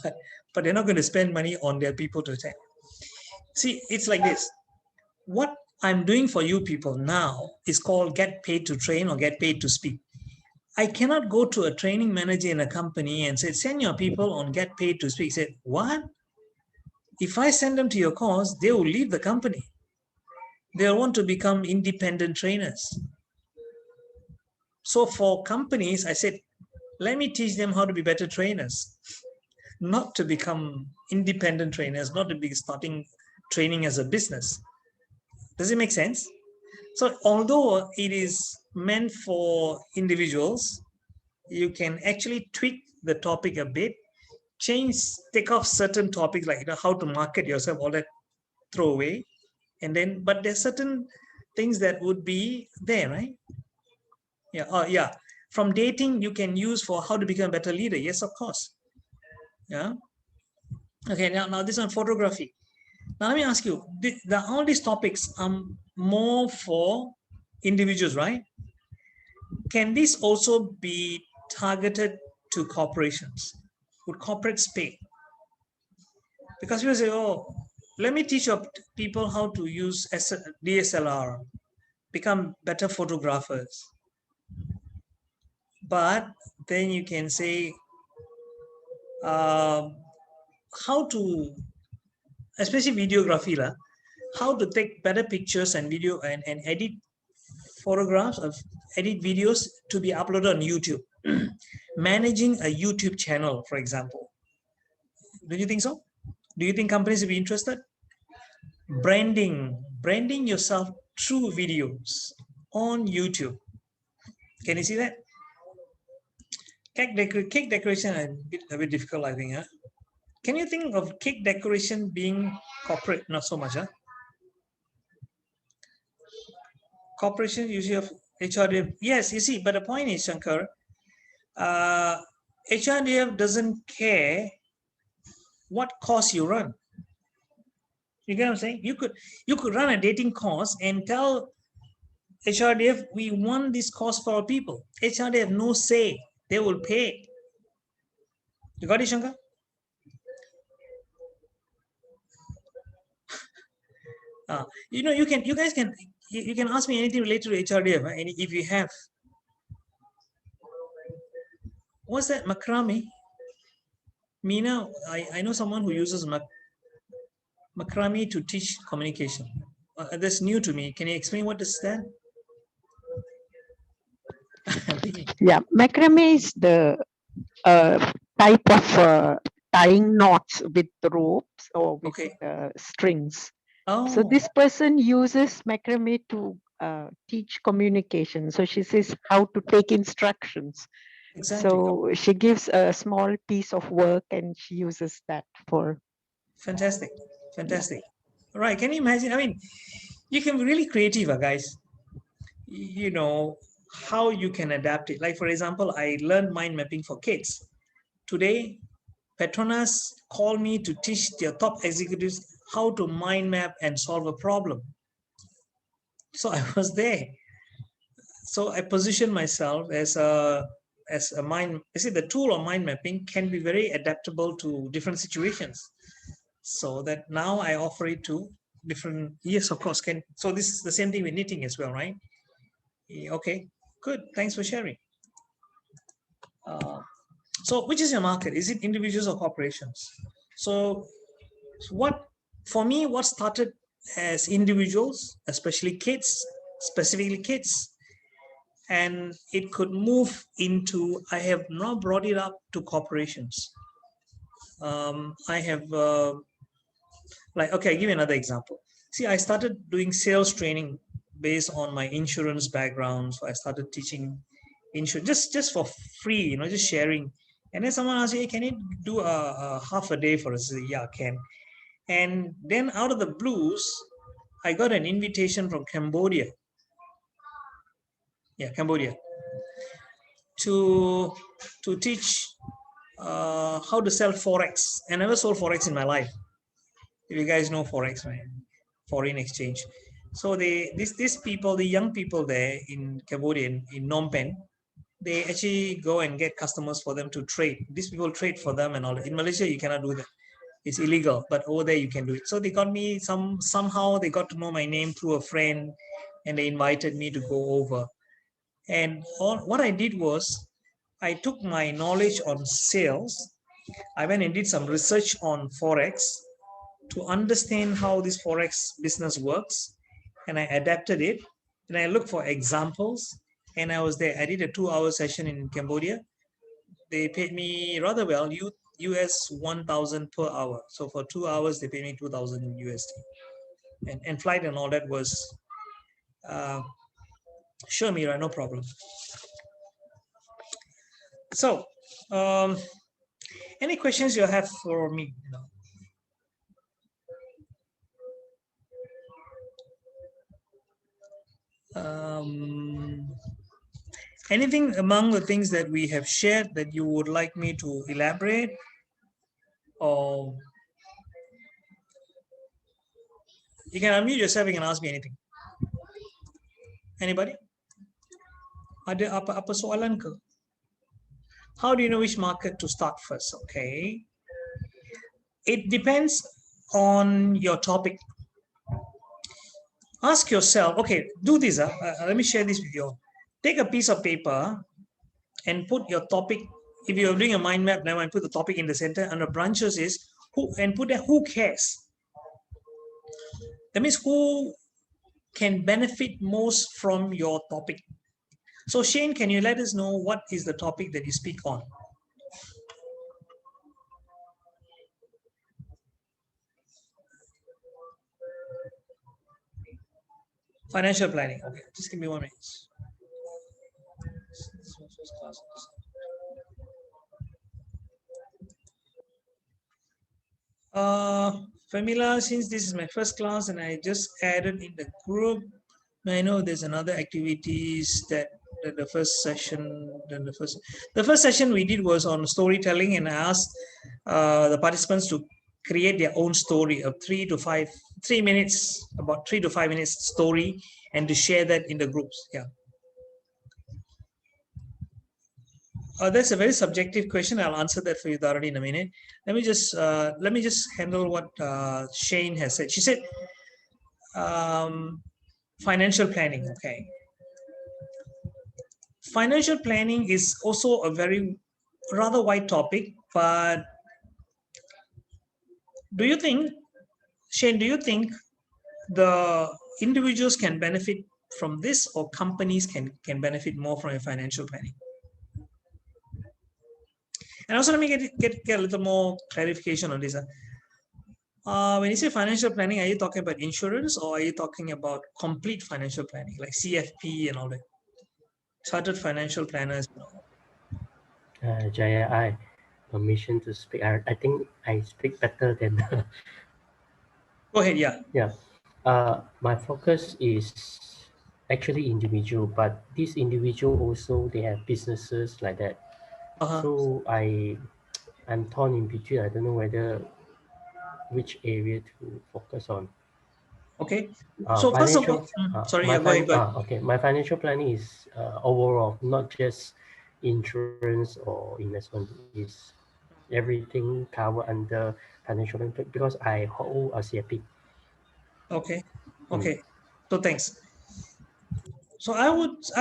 But they're not going to spend money on their people to attend. See, it's like this. What I'm doing for you people now is called get paid to train or get paid to speak. I cannot go to a training manager in a company and say, send your people on get paid to speak. Say, what? If I send them to your course, they will leave the company. They'll want to become independent trainers. So for companies, I said, let me teach them how to be better trainers, not to become independent trainers, not to be starting training as a business. Does it make sense? So although it is meant for individuals, you can actually tweak the topic a bit, take off certain topics like how to market yourself, all that, throw away. And then, but there's certain things that would be there, right? Yeah. Yeah. From dating, you can use for how to become a better leader. Yes, of course. Yeah. Okay. Now this on photography. Now let me ask you, all these topics are more for individuals, right? Can this also be targeted to corporations? Would corporates pay? Because people say, oh, let me teach your people how to use DSLR, become better photographers. But then you can say how to, especially videography, how to take better pictures and video and edit photographs, edit videos to be uploaded on YouTube. Managing a YouTube channel, for example. Do you think so? Do you think companies will be interested? Branding yourself through videos on YouTube. Can you see that? Cake decoration a bit difficult, I think. Huh? Can you think of cake decoration being corporate? Not so much, huh? Corporation usually of HRDF. Yes, you see, but the point is, Shankar, HRDF doesn't care what course you run. You get what I'm saying? You could run a dating course and tell HRDF, we want this course for our people. HRDF have no say. They will pay. You got it, Shankar? You know, you guys can ask me anything related to HRDF, right? And if you have. What's that, macrame? Mina, I know someone who uses macrame to teach communication. That's new to me. Can you explain what is that? Yeah, macrame is the type of tying knots with ropes or with strings. Oh. So this person uses macrame to teach communication. So she says how to take instructions. Exactly. So she gives a small piece of work and she uses that for. Fantastic. Fantastic. Yeah. Right. Can you imagine? I mean, you can be really creative, guys. You know, how you can adapt it. Like, for example, I learned mind mapping for kids. Today, Petronas called me to teach their top executives how to mind map and solve a problem. So I was there. So I positioned myself as a mind. You see, the tool of mind mapping can be very adaptable to different situations. So that now I offer it to different. Yes, of course. So this is the same thing with knitting as well, right? Okay, good. Thanks for sharing. So which is your market? Is it individuals or corporations? So what for me, what started as individuals, especially kids, specifically kids, and it could move into, I have now brought it up to corporations. I have, like, okay, I'll give you another example. See, I started doing sales training based on my insurance background. So I started teaching insurance just for free, you know, just sharing. And then someone asked me, hey, can you do a half a day for us? I said, yeah, I can. And then out of the blues, I got an invitation from Cambodia. Yeah, Cambodia. To teach how to sell Forex. I never sold Forex in my life. If you guys know Forex, right? Foreign exchange. So these people, the young people there in Cambodia, in Phnom Penh, they actually go and get customers for them to trade. These people trade for them and all that. In Malaysia, you cannot do that. It's illegal, but over there you can do it. So they got me somehow they got to know my name through a friend, and they invited me to go over. And what I did was I took my knowledge on sales. I went and did some research on Forex to understand how this Forex business works. And I adapted it. And I looked for examples. And I was there. I did a 2-hour session in Cambodia. They paid me rather well, US 1,000 per hour. So for 2 hours, they paid me 2,000 USD. And flight and all that was, sure, Mira, no problem. So, any questions you have for me? Anything among the things that we have shared that you would like me to elaborate? Or you can unmute yourself, you can ask me anything. Anybody? Ada apa soalan ke? How do you know which market to start first? Okay. It depends on your topic. Ask yourself, okay, do this. Let me share this with you. Take a piece of paper and put your topic. If you're doing a mind map, now I put the topic in the center, and the branches is who, and put there who cares. That means who can benefit most from your topic. So Shane, can you let us know what is the topic that you speak on? Financial planning. Okay, just give me 1 minute. Famila, since this is my first class and I just added in the group, I know there's another activities that the first session, the first session we did was on storytelling, and I asked the participants to create their own story of 3 minutes, about 3 to 5 minutes story, and to share that in the groups. Yeah. That's a very subjective question. I'll answer that for you, Dharani, in a minute. Let me just handle what Shane has said. She said financial planning. Okay. Financial planning is also a very rather wide topic, but do you think, Shane, do you think the individuals can benefit from this, or companies can benefit more from a financial planning? And also, let me get a little more clarification on this. When you say financial planning, are you talking about insurance, or are you talking about complete financial planning, like CFP and all that? Chartered financial planners. Jaya, I permission to speak. I think I speak better than. Go ahead. Yeah. Yeah. My focus is actually individual, but this individual also they have businesses like that. So I'm torn in between. I don't know which area to focus on. Okay. So first of all, sorry, go ahead. Okay, my financial planning is overall, not just insurance or investment. Is everything covered under financial planning because I hold a CFP. Okay. Okay. So thanks. So I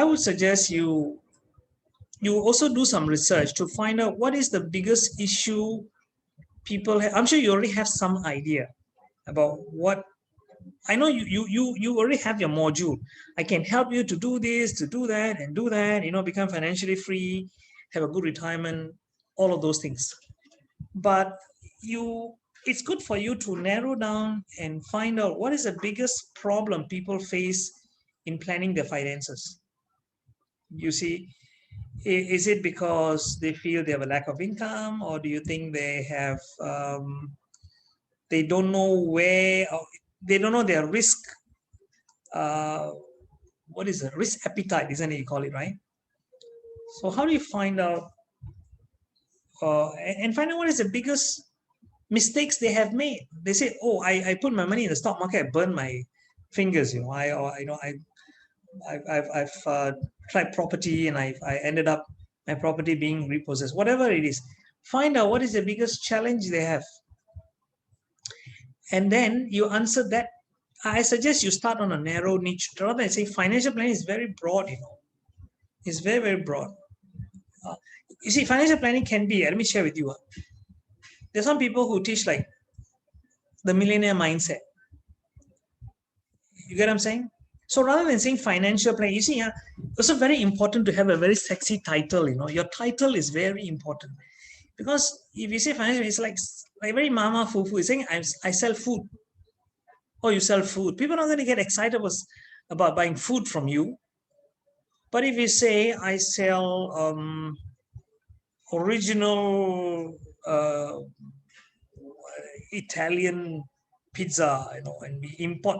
would suggest you also do some research to find out what is the biggest issue people have. I'm sure you already have some idea. about what I know. You already have your module. I can help you to do this, to do that, and do that. Become financially free, have a good retirement, all of those things. But it's good for you to narrow down and find out what is the biggest problem people face in planning their finances. You see, is it because they feel they have a lack of income, or do you think they have they don't know where, they don't know their risk, what is it, risk appetite, isn't it, you call it, right? So how do you find out and find out what is the biggest mistakes they have made? They say, oh, I put my money in the stock market, I burned my fingers, I've tried property and I ended up my property being repossessed, whatever it is. Find out what is the biggest challenge they have, and then you answer that. I suggest you start on a narrow niche rather than say financial planning is very broad. It's very, very broad. You see, financial planning can be, let me share with you. There's some people who teach like the millionaire mindset. You get what I'm saying? So rather than saying financial planning, you see, it's also very important to have a very sexy title. Your title is very important, because if you say financial, it's like very mama fufu. It's saying I sell food. Oh, you sell food. People are not going to get excited about buying food from you. But if you say I sell original Italian pizza, and we import,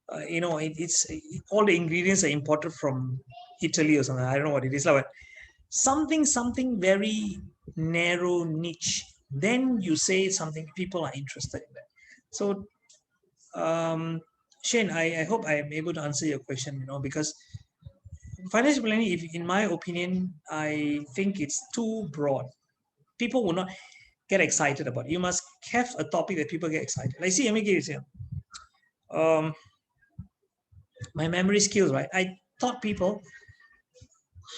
it's all the ingredients are imported from Italy or something. I don't know what it is, but something very narrow niche. Then you say something people are interested in that. So Shane, I hope I am able to answer your question, because financial planning, in my opinion, I think it's too broad. People will not get excited about it. You must have a topic that people get excited. Like, see, let me give you example. My memory skills, right? I taught people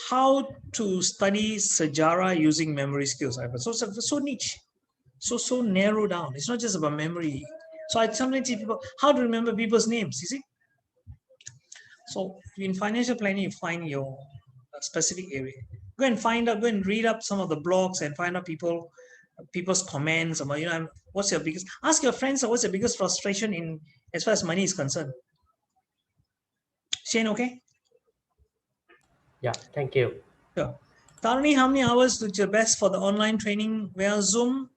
how to study Sejarah using memory skills. So niche, so narrow down. It's not just about memory. So I sometimes teach people how to remember people's names, you see. So in financial planning, you find your specific area. Go and read up some of the blogs and find out people's comments about, what's your biggest, ask your friends what's your biggest frustration in as far as money is concerned. Shane, okay? Yeah, thank you. Sure. Tarani, how many hours did your best for the online training via Zoom?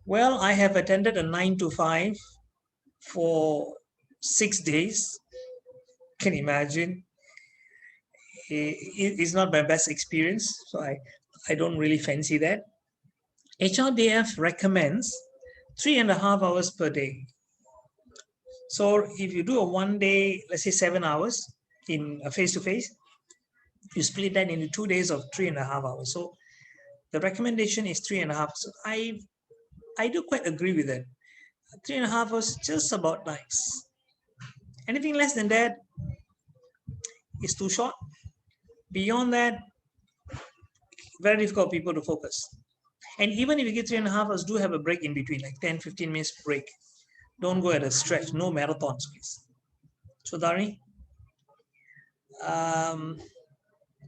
Well, I have attended a 9 to 5 for 6 days. Can you imagine? It's not my best experience, so I don't really fancy that. HRDF recommends 3.5 hours per day. So if you do a 1 day, let's say 7 hours in a face-to-face, you split that into 2 days of 3.5 hours. So the recommendation is 3.5. So I do quite agree with that. 3.5 hours just about nice. Anything less than that is too short. Beyond that, very difficult for people to focus. And even if you get 3.5 hours, do have a break in between, like 10-15 minutes break. Don't go at a stretch. No marathons, please. So Dari,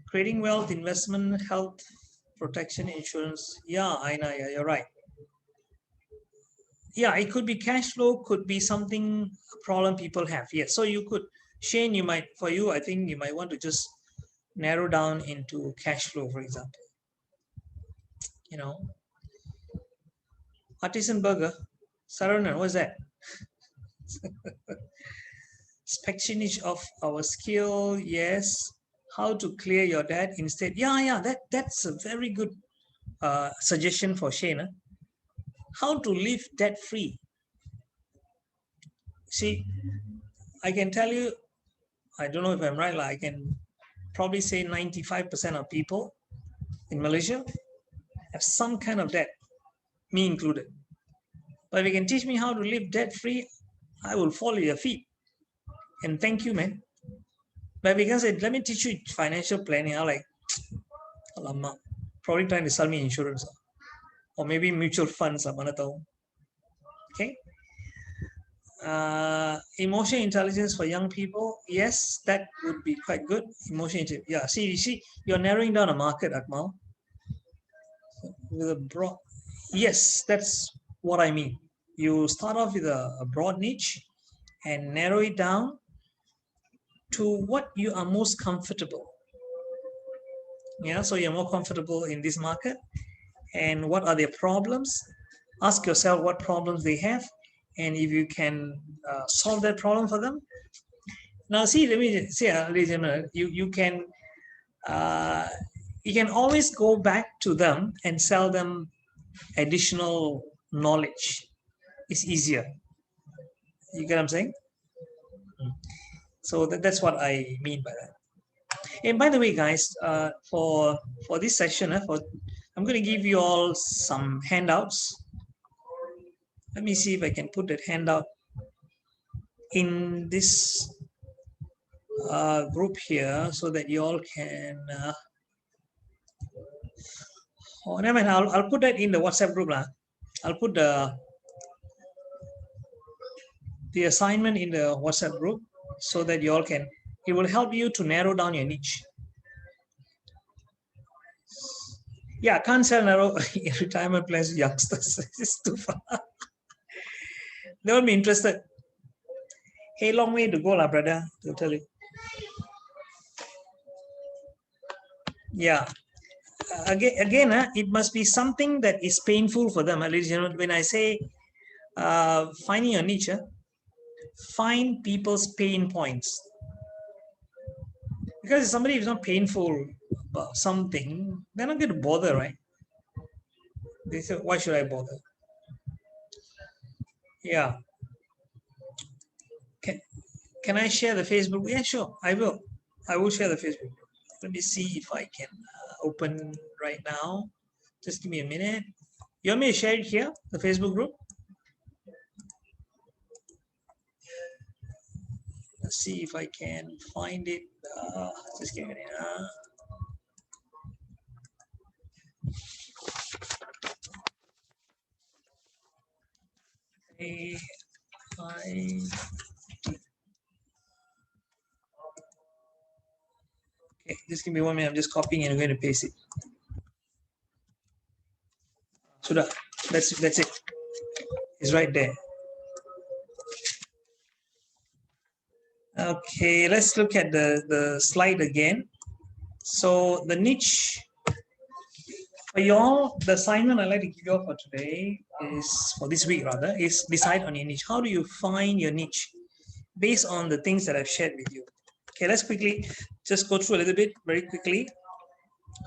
creating wealth, investment, health, protection, insurance. Yeah, I know. Yeah, you're right. Yeah, it could be cash flow, could be something, a problem people have. Yes, so you could, Shane, I think you might want to just narrow down into cash flow, for example. Artisan burger, Saranan, what's that? Spectionage of our skill, yes. How to clear your debt instead? Yeah, that's a very good suggestion for Shane. How to live debt-free. See, I can tell you, I don't know if I'm right, I can probably say 95% of people in Malaysia have some kind of debt, me included. But if you can teach me how to live debt-free, I will follow your feet. And thank you, man. But because let me teach you financial planning, I'm like, alamak, probably trying to sell me insurance. Or maybe mutual funds, okay? Emotional intelligence for young people. Yes, that would be quite good. Emotional intelligence. Yeah, see, you're narrowing down a market, Akmal. With a broad, yes, that's what I mean. You start off with a broad niche and narrow it down to what you are most comfortable. Yeah, so you're more comfortable in this market, and what are their problems? Ask yourself what problems they have, and if you can solve that problem for them. Now, see, let me say, ladies and gentlemen, you can always go back to them and sell them additional knowledge. It's easier. You get what I'm saying? So that's what I mean by that. And by the way, guys, for this session, I'm going to give you all some handouts. Let me see if I can put that handout in this group here so that you all can. Oh, never mind. I'll put that in the WhatsApp group. I'll put the assignment in the WhatsApp group so that you all can. It will help you to narrow down your niche. Yeah, can't sell narrow retirement plans to youngsters. It's too far. They won't be interested. Hey, long way to go, lah, brother. To tell you. Yeah. Again, it must be something that is painful for them. When I say finding your niche, find people's pain points. Because if somebody is not painful about something, they're not going to bother, right? They say, why should I bother? Yeah. Can I share the Facebook? Yeah, sure. I will. I will share the Facebook. Let me see if I can open right now. Just give me a minute. You want me to share it here, the Facebook group? Let's see if I can find it. Just give me a minute. Okay, just give me 1 minute. I'm just copying and I'm going to paste it. So that's it. It's right there. Okay, let's look at the slide again. So the niche for y'all, the assignment I'd like to give you all for today is, for this week rather, is decide on your niche. How do you find your niche based on the things that I've shared with you? Okay, let's quickly just go through a little bit very quickly.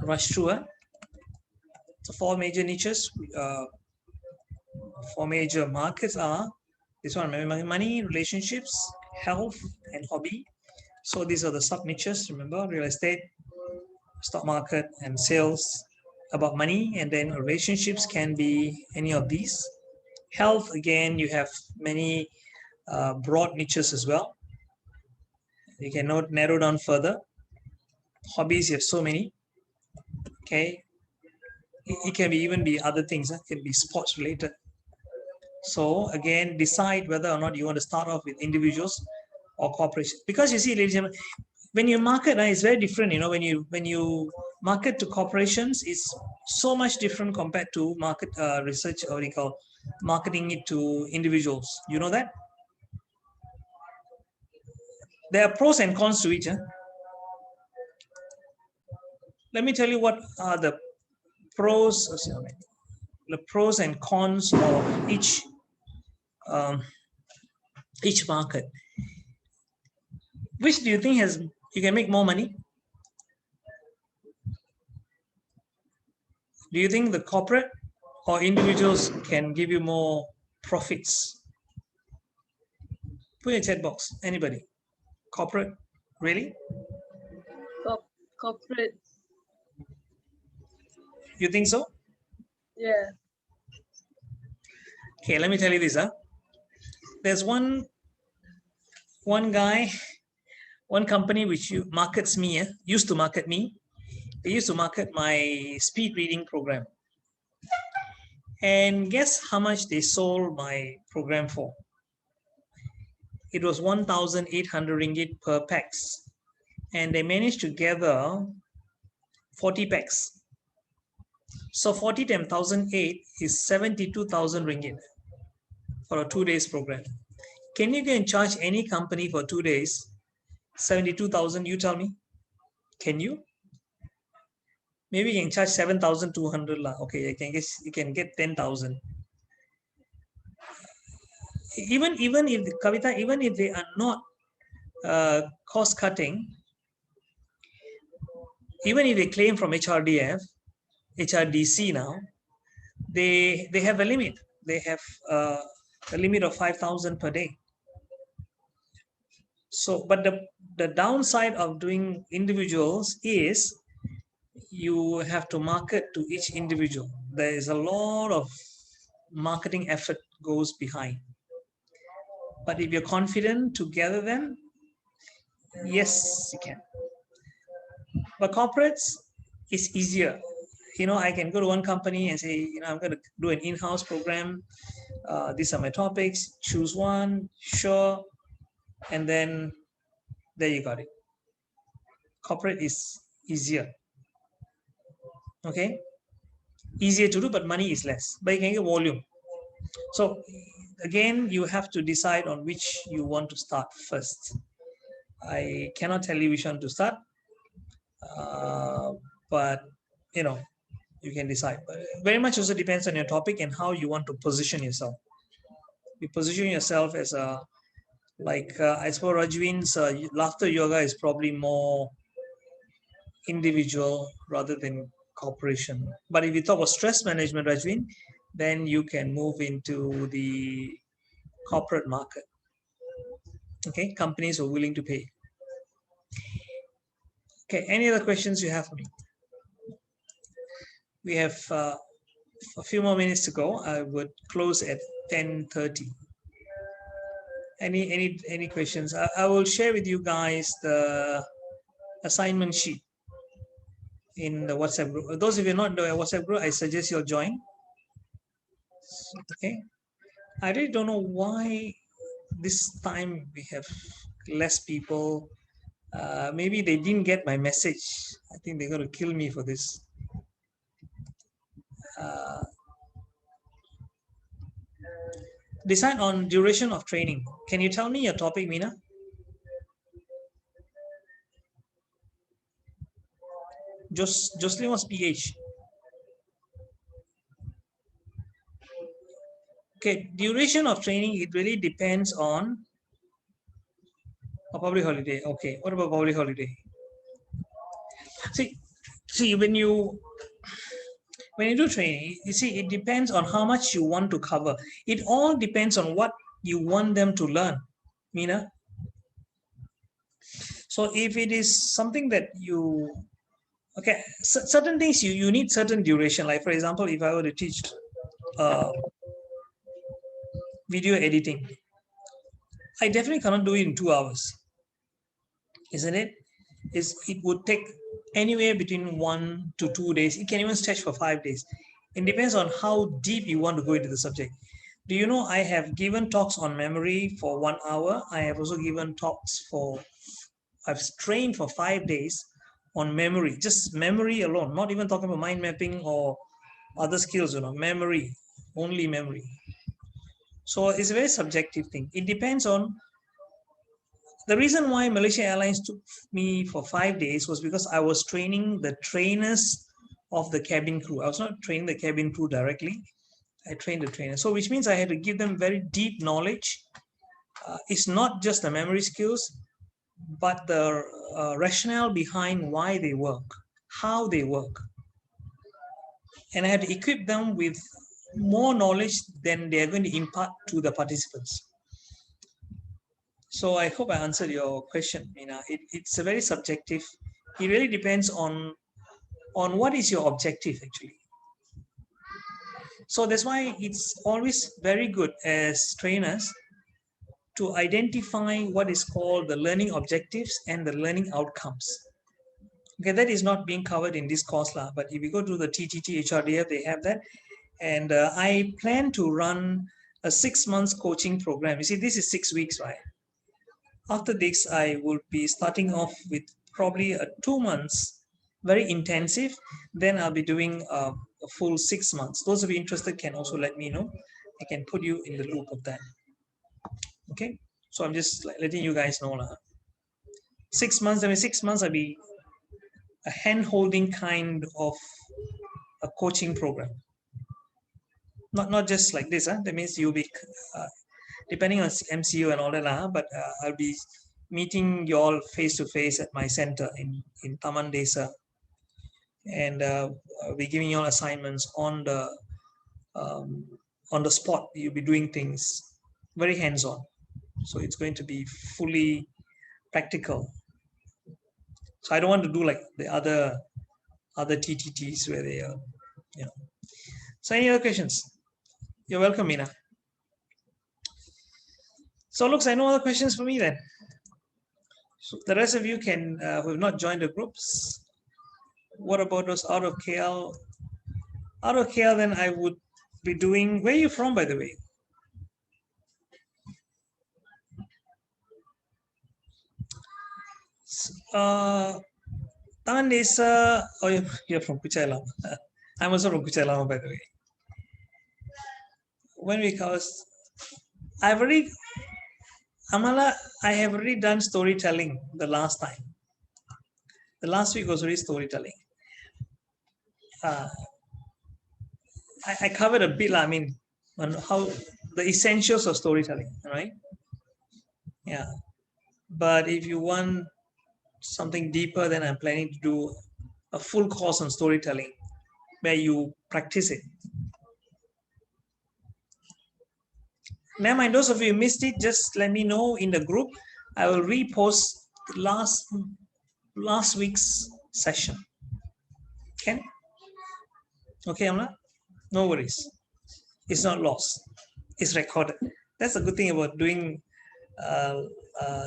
Rush through. So 4 major niches, 4 major markets are this one: money, relationships, health, and hobby. So these are the sub niches. Remember, real estate, stock market, and sales about money. And then relationships can be any of these. Health, again, you have many broad niches as well. You can narrow down further. Hobbies, you have so many. Okay, it can even be other things. It can be sports related. So again, decide whether or not you want to start off with individuals or corporations. Because you see, ladies and gentlemen, when you market, it's very different. When you market to corporations, it's so much different compared to market research, or what you call marketing it to individuals. You know that? There are pros and cons to each. Let me tell you what are the pros and cons of each market. Which do you think you can make more money? Do you think the corporate or individuals can give you more profits? Put in the chat box. Anybody? Corporate? Really? Corporate. You think so? Yeah. Okay, let me tell you this. There's one guy, one company which markets me, used to market me. They used to market my speed reading program. And guess how much they sold my program for? it was 1,800 ringgit per pax. And they managed to gather 40 pax. So 40 times 1,008 is 72,000 ringgit for a 2 days program. Can you go and charge any company for 2 days 72,000? You tell me. Can you? Maybe you can charge 7,200 lah. Okay, you can get 10,000. Even if Kavita, even if they are not cost cutting, even if they claim from HRDC now, they have a limit. They have a limit of 5,000 per day. So, but the downside of doing individuals is you have to market to each individual. There is a lot of marketing effort goes behind. But if you're confident to gather them, yes, you can. But corporates is easier. You know, I can go to one company and say, you know, I'm going to do an in-house program. These are my topics. Choose one, sure, and then there you got it. Corporate is easier. Okay, easier to do, but money is less. But you can get volume. So again, you have to decide on which you want to start first. I cannot tell you which one to start, but you know, you can decide. But very much also depends on your topic and how you want to position yourself. You position yourself as a, like I suppose Rajwin's laughter yoga is probably more individual rather than corporation. But if you talk about stress management, Rajwin, then you can move into the corporate market. Okay, companies are willing to pay. Okay, any other questions you have for me? We have a few more minutes to go. I would close at 10:30. Any questions? I will share with you guys the assignment sheet in the WhatsApp group. Those of you not in the WhatsApp group, I suggest you'll join. Okay, I really don't know why this time we have less people. Maybe they didn't get my message. I think they're going to kill me for this. Decide on duration of training. Can you tell me your topic, Meena? Jocelyn was PH. Okay, duration of training, it really depends on a public holiday. Okay, what about public holiday? See, when you do training, you see, it depends on how much you want to cover. It all depends on what you want them to learn, Meena. So if it is something that you, okay, certain things you need certain duration. Like for example, if I were to teach video editing, I definitely cannot do it in 2 hours, isn't it? It would take anywhere between 1 to 2 days. It can even stretch for 5 days. It depends on how deep you want to go into the subject. Do you know I have given talks on memory for 1 hour? I have also given talks I've trained for 5 days on memory, just memory alone, not even talking about mind mapping or other skills, you know, memory, only memory. So it's a very subjective thing. It depends on. The reason why Malaysia Airlines took me for 5 days was because I was training the trainers of the cabin crew. I was not training the cabin crew directly. I trained the trainers. So which means I had to give them very deep knowledge. It's not just the memory skills, but the rationale behind why they work, how they work. And I had to equip them with more knowledge than they are going to impart to the participants. So I hope I answered your question, Meena. It's a very subjective. It really depends on what is your objective actually. So that's why it's always very good as trainers to identify what is called the learning objectives and the learning outcomes. Okay, that is not being covered in this course, but if you go to the TTT HRDF, they have that. And I plan to run a 6 months coaching program. You see, this is 6 weeks, right? After this, I will be starting off with probably 2 months, very intensive. Then I'll be doing a full 6 months. Those of you interested can also let me know. I can put you in the loop of that. Okay, so I'm just letting you guys know. 6 months, I mean 6 months I'll be a hand-holding kind of a coaching program. Not just like this, that means you'll be depending on MCU and all that, but I'll be meeting you all face to face at my center in Taman Desa, and I'll be giving you all assignments on the spot. You'll be doing things very hands-on, so it's going to be fully practical. So I don't want to do like the other TTTs where they are, So any other questions? You're welcome, Mina. So looks like no other questions for me then. So the rest of you can who have not joined the groups. What about those out of KL? Out of KL, then I would be doing. Where are you from, by the way? Taman Desa. Oh, you're from Kuchai Lama. I'm also from Kuchai Lama, by the way. When we cause, Amala, I have already done storytelling the last time. The last week was already storytelling. I covered a bit, I mean, on how the essentials of storytelling, right? Yeah. But if you want something deeper, then I'm planning to do a full course on storytelling where you practice it. Never mind, those of you who missed it, just let me know in the group. I will repost last week's session. Okay, Amla? No worries. It's not lost. It's recorded. That's the good thing about doing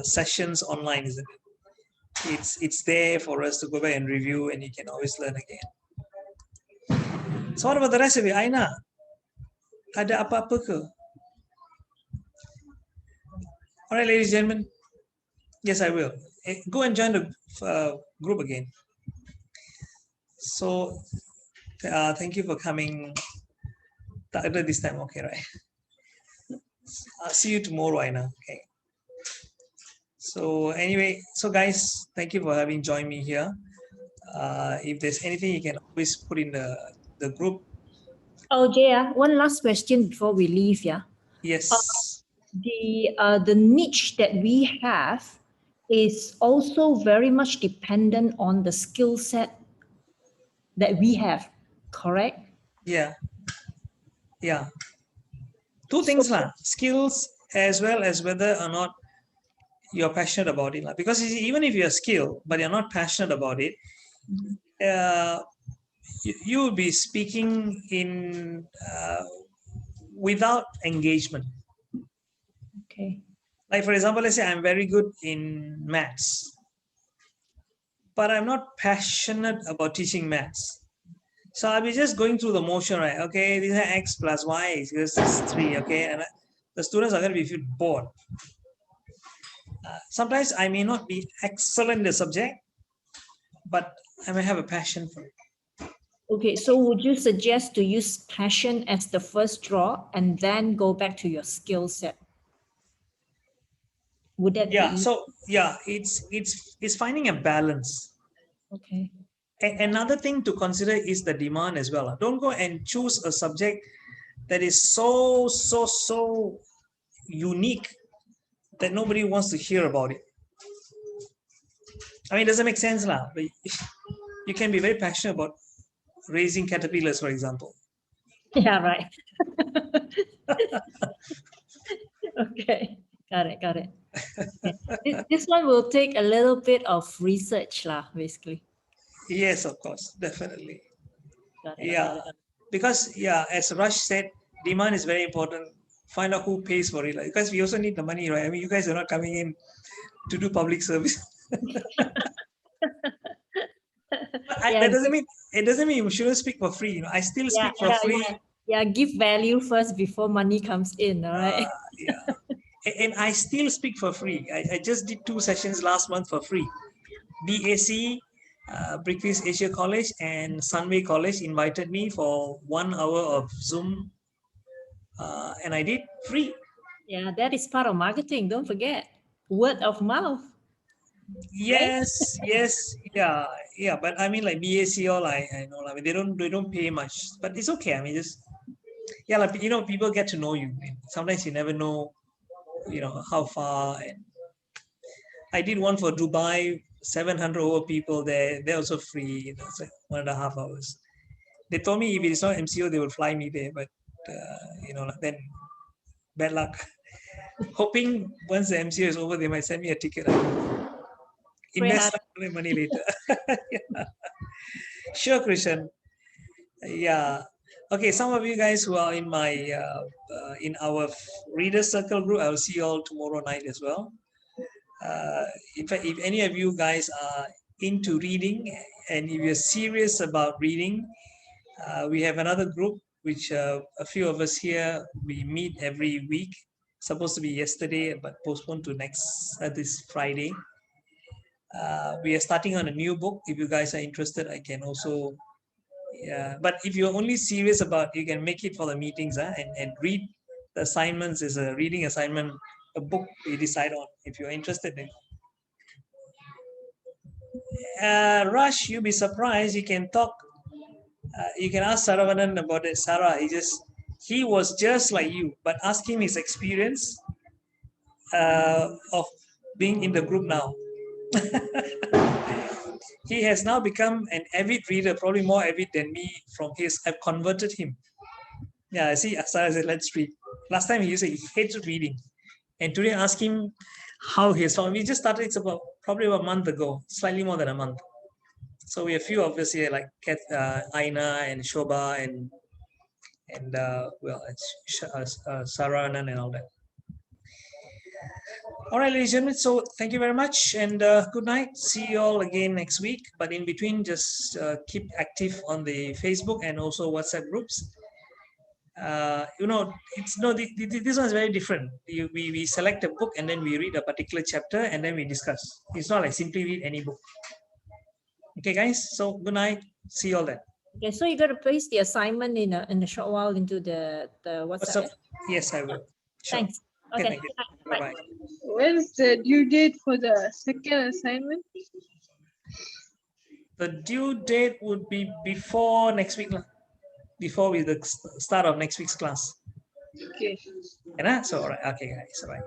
sessions online, isn't it? It's there for us to go back and review, and you can always learn again. So what about the rest of you? Aina, ada apa-apa ke? All right, ladies and gentlemen. Yes, I will. Go and join the group again. So, thank you for coming. This time, okay, right? I'll see you tomorrow, Aina. Okay. So anyway, so guys, thank you for having joined me here. If there's anything, you can always put in the group. Oh, Jaya, one last question before we leave, yeah? Yes. The niche that we have is also very much dependent on the skill set that we have, correct? Yeah. Yeah. Two things, skills as well as whether or not you're passionate about it. Because even if you're skilled, but you're not passionate about it, you will be speaking in without engagement. Okay. Like for example, let's say I'm very good in maths, but I'm not passionate about teaching maths. So I'll be just going through the motion, right? Okay, these are x plus y equals 3, okay? And the students are going to be feel bored. Sometimes I may not be excellent in the subject, but I may have a passion for it. Okay, so would you suggest to use passion as the first draw and then go back to your skill set? Would that be? So yeah, it's finding a balance. Okay. Another thing to consider is the demand as well. Don't go and choose a subject that is so unique that nobody wants to hear about it. I mean, it doesn't make sense, but you can be very passionate about raising caterpillars, for example. Yeah, right. Okay, got it. Okay. This one will take a little bit of research, basically. Yes, of course, definitely. Got it, yeah, because as Rush said, demand is very important. Find out who pays for it, because we also need the money, right? I mean, you guys are not coming in to do public service. That doesn't mean you shouldn't speak for free. I still speak for free. Yeah, give value first before money comes in. All right. And I still speak for free. I just did 2 sessions last month for free. BAC, Brickfields Asia College and Sunway College invited me for 1 hour of Zoom, and I did free. Yeah, that is part of marketing. Don't forget, word of mouth. Yes, yes, yeah. But I mean, like BAC, all I know, like they don't pay much, but it's okay. I mean, just like people get to know you. Sometimes you never know, how far. And I did one for Dubai, 700 over people there. They're also free. It's like 1.5 hours. They told me if it is not MCO, they will fly me there. But then bad luck. Hoping once the MCO is over, they might send me a ticket. Invest my money later. Yeah. Sure, Krishan. Yeah. Okay, some of you guys who are in my in our reader circle group, I will see you all tomorrow night as well. In fact, if any of you guys are into reading and if you're serious about reading, we have another group which a few of us here, we meet every week. Supposed to be yesterday, but postponed to this Friday. We are starting on a new book. If you guys are interested, I can also. Yeah, but if you're only serious about, you can make it for the meetings, and read the assignments. Is a reading assignment, a book you decide on if you're interested in. Rush, you'll be surprised. You can talk. You can ask Saravanan about it. Sarah, he was just like you, but ask him his experience of being in the group now. He has now become an avid reader, probably more avid than me from his. I've converted him. Yeah, see, Sarah said, let's read. Last time he used to say he hates reading. And today I asked him how he saw. We just started, it's probably about a month ago, slightly more than a month. So we have a few of us here like Aina and Shobha and Saranan and all that. All right, ladies and gentlemen, so thank you very much and good night. See you all again next week. But in between, just keep active on the Facebook and also WhatsApp groups. This one is very different. We select a book and then we read a particular chapter and then we discuss. It's not like simply read any book. Okay, guys. So good night. See you all then. Okay, so you got to place the assignment in a short while into the WhatsApp. Yes, I will. Sure. Thanks. Okay, Okay. thank you. Bye-bye. When's the due date for the second assignment? The due date would be before next week, before the start of next week's class. Okay. So, all right. Okay, guys. Bye.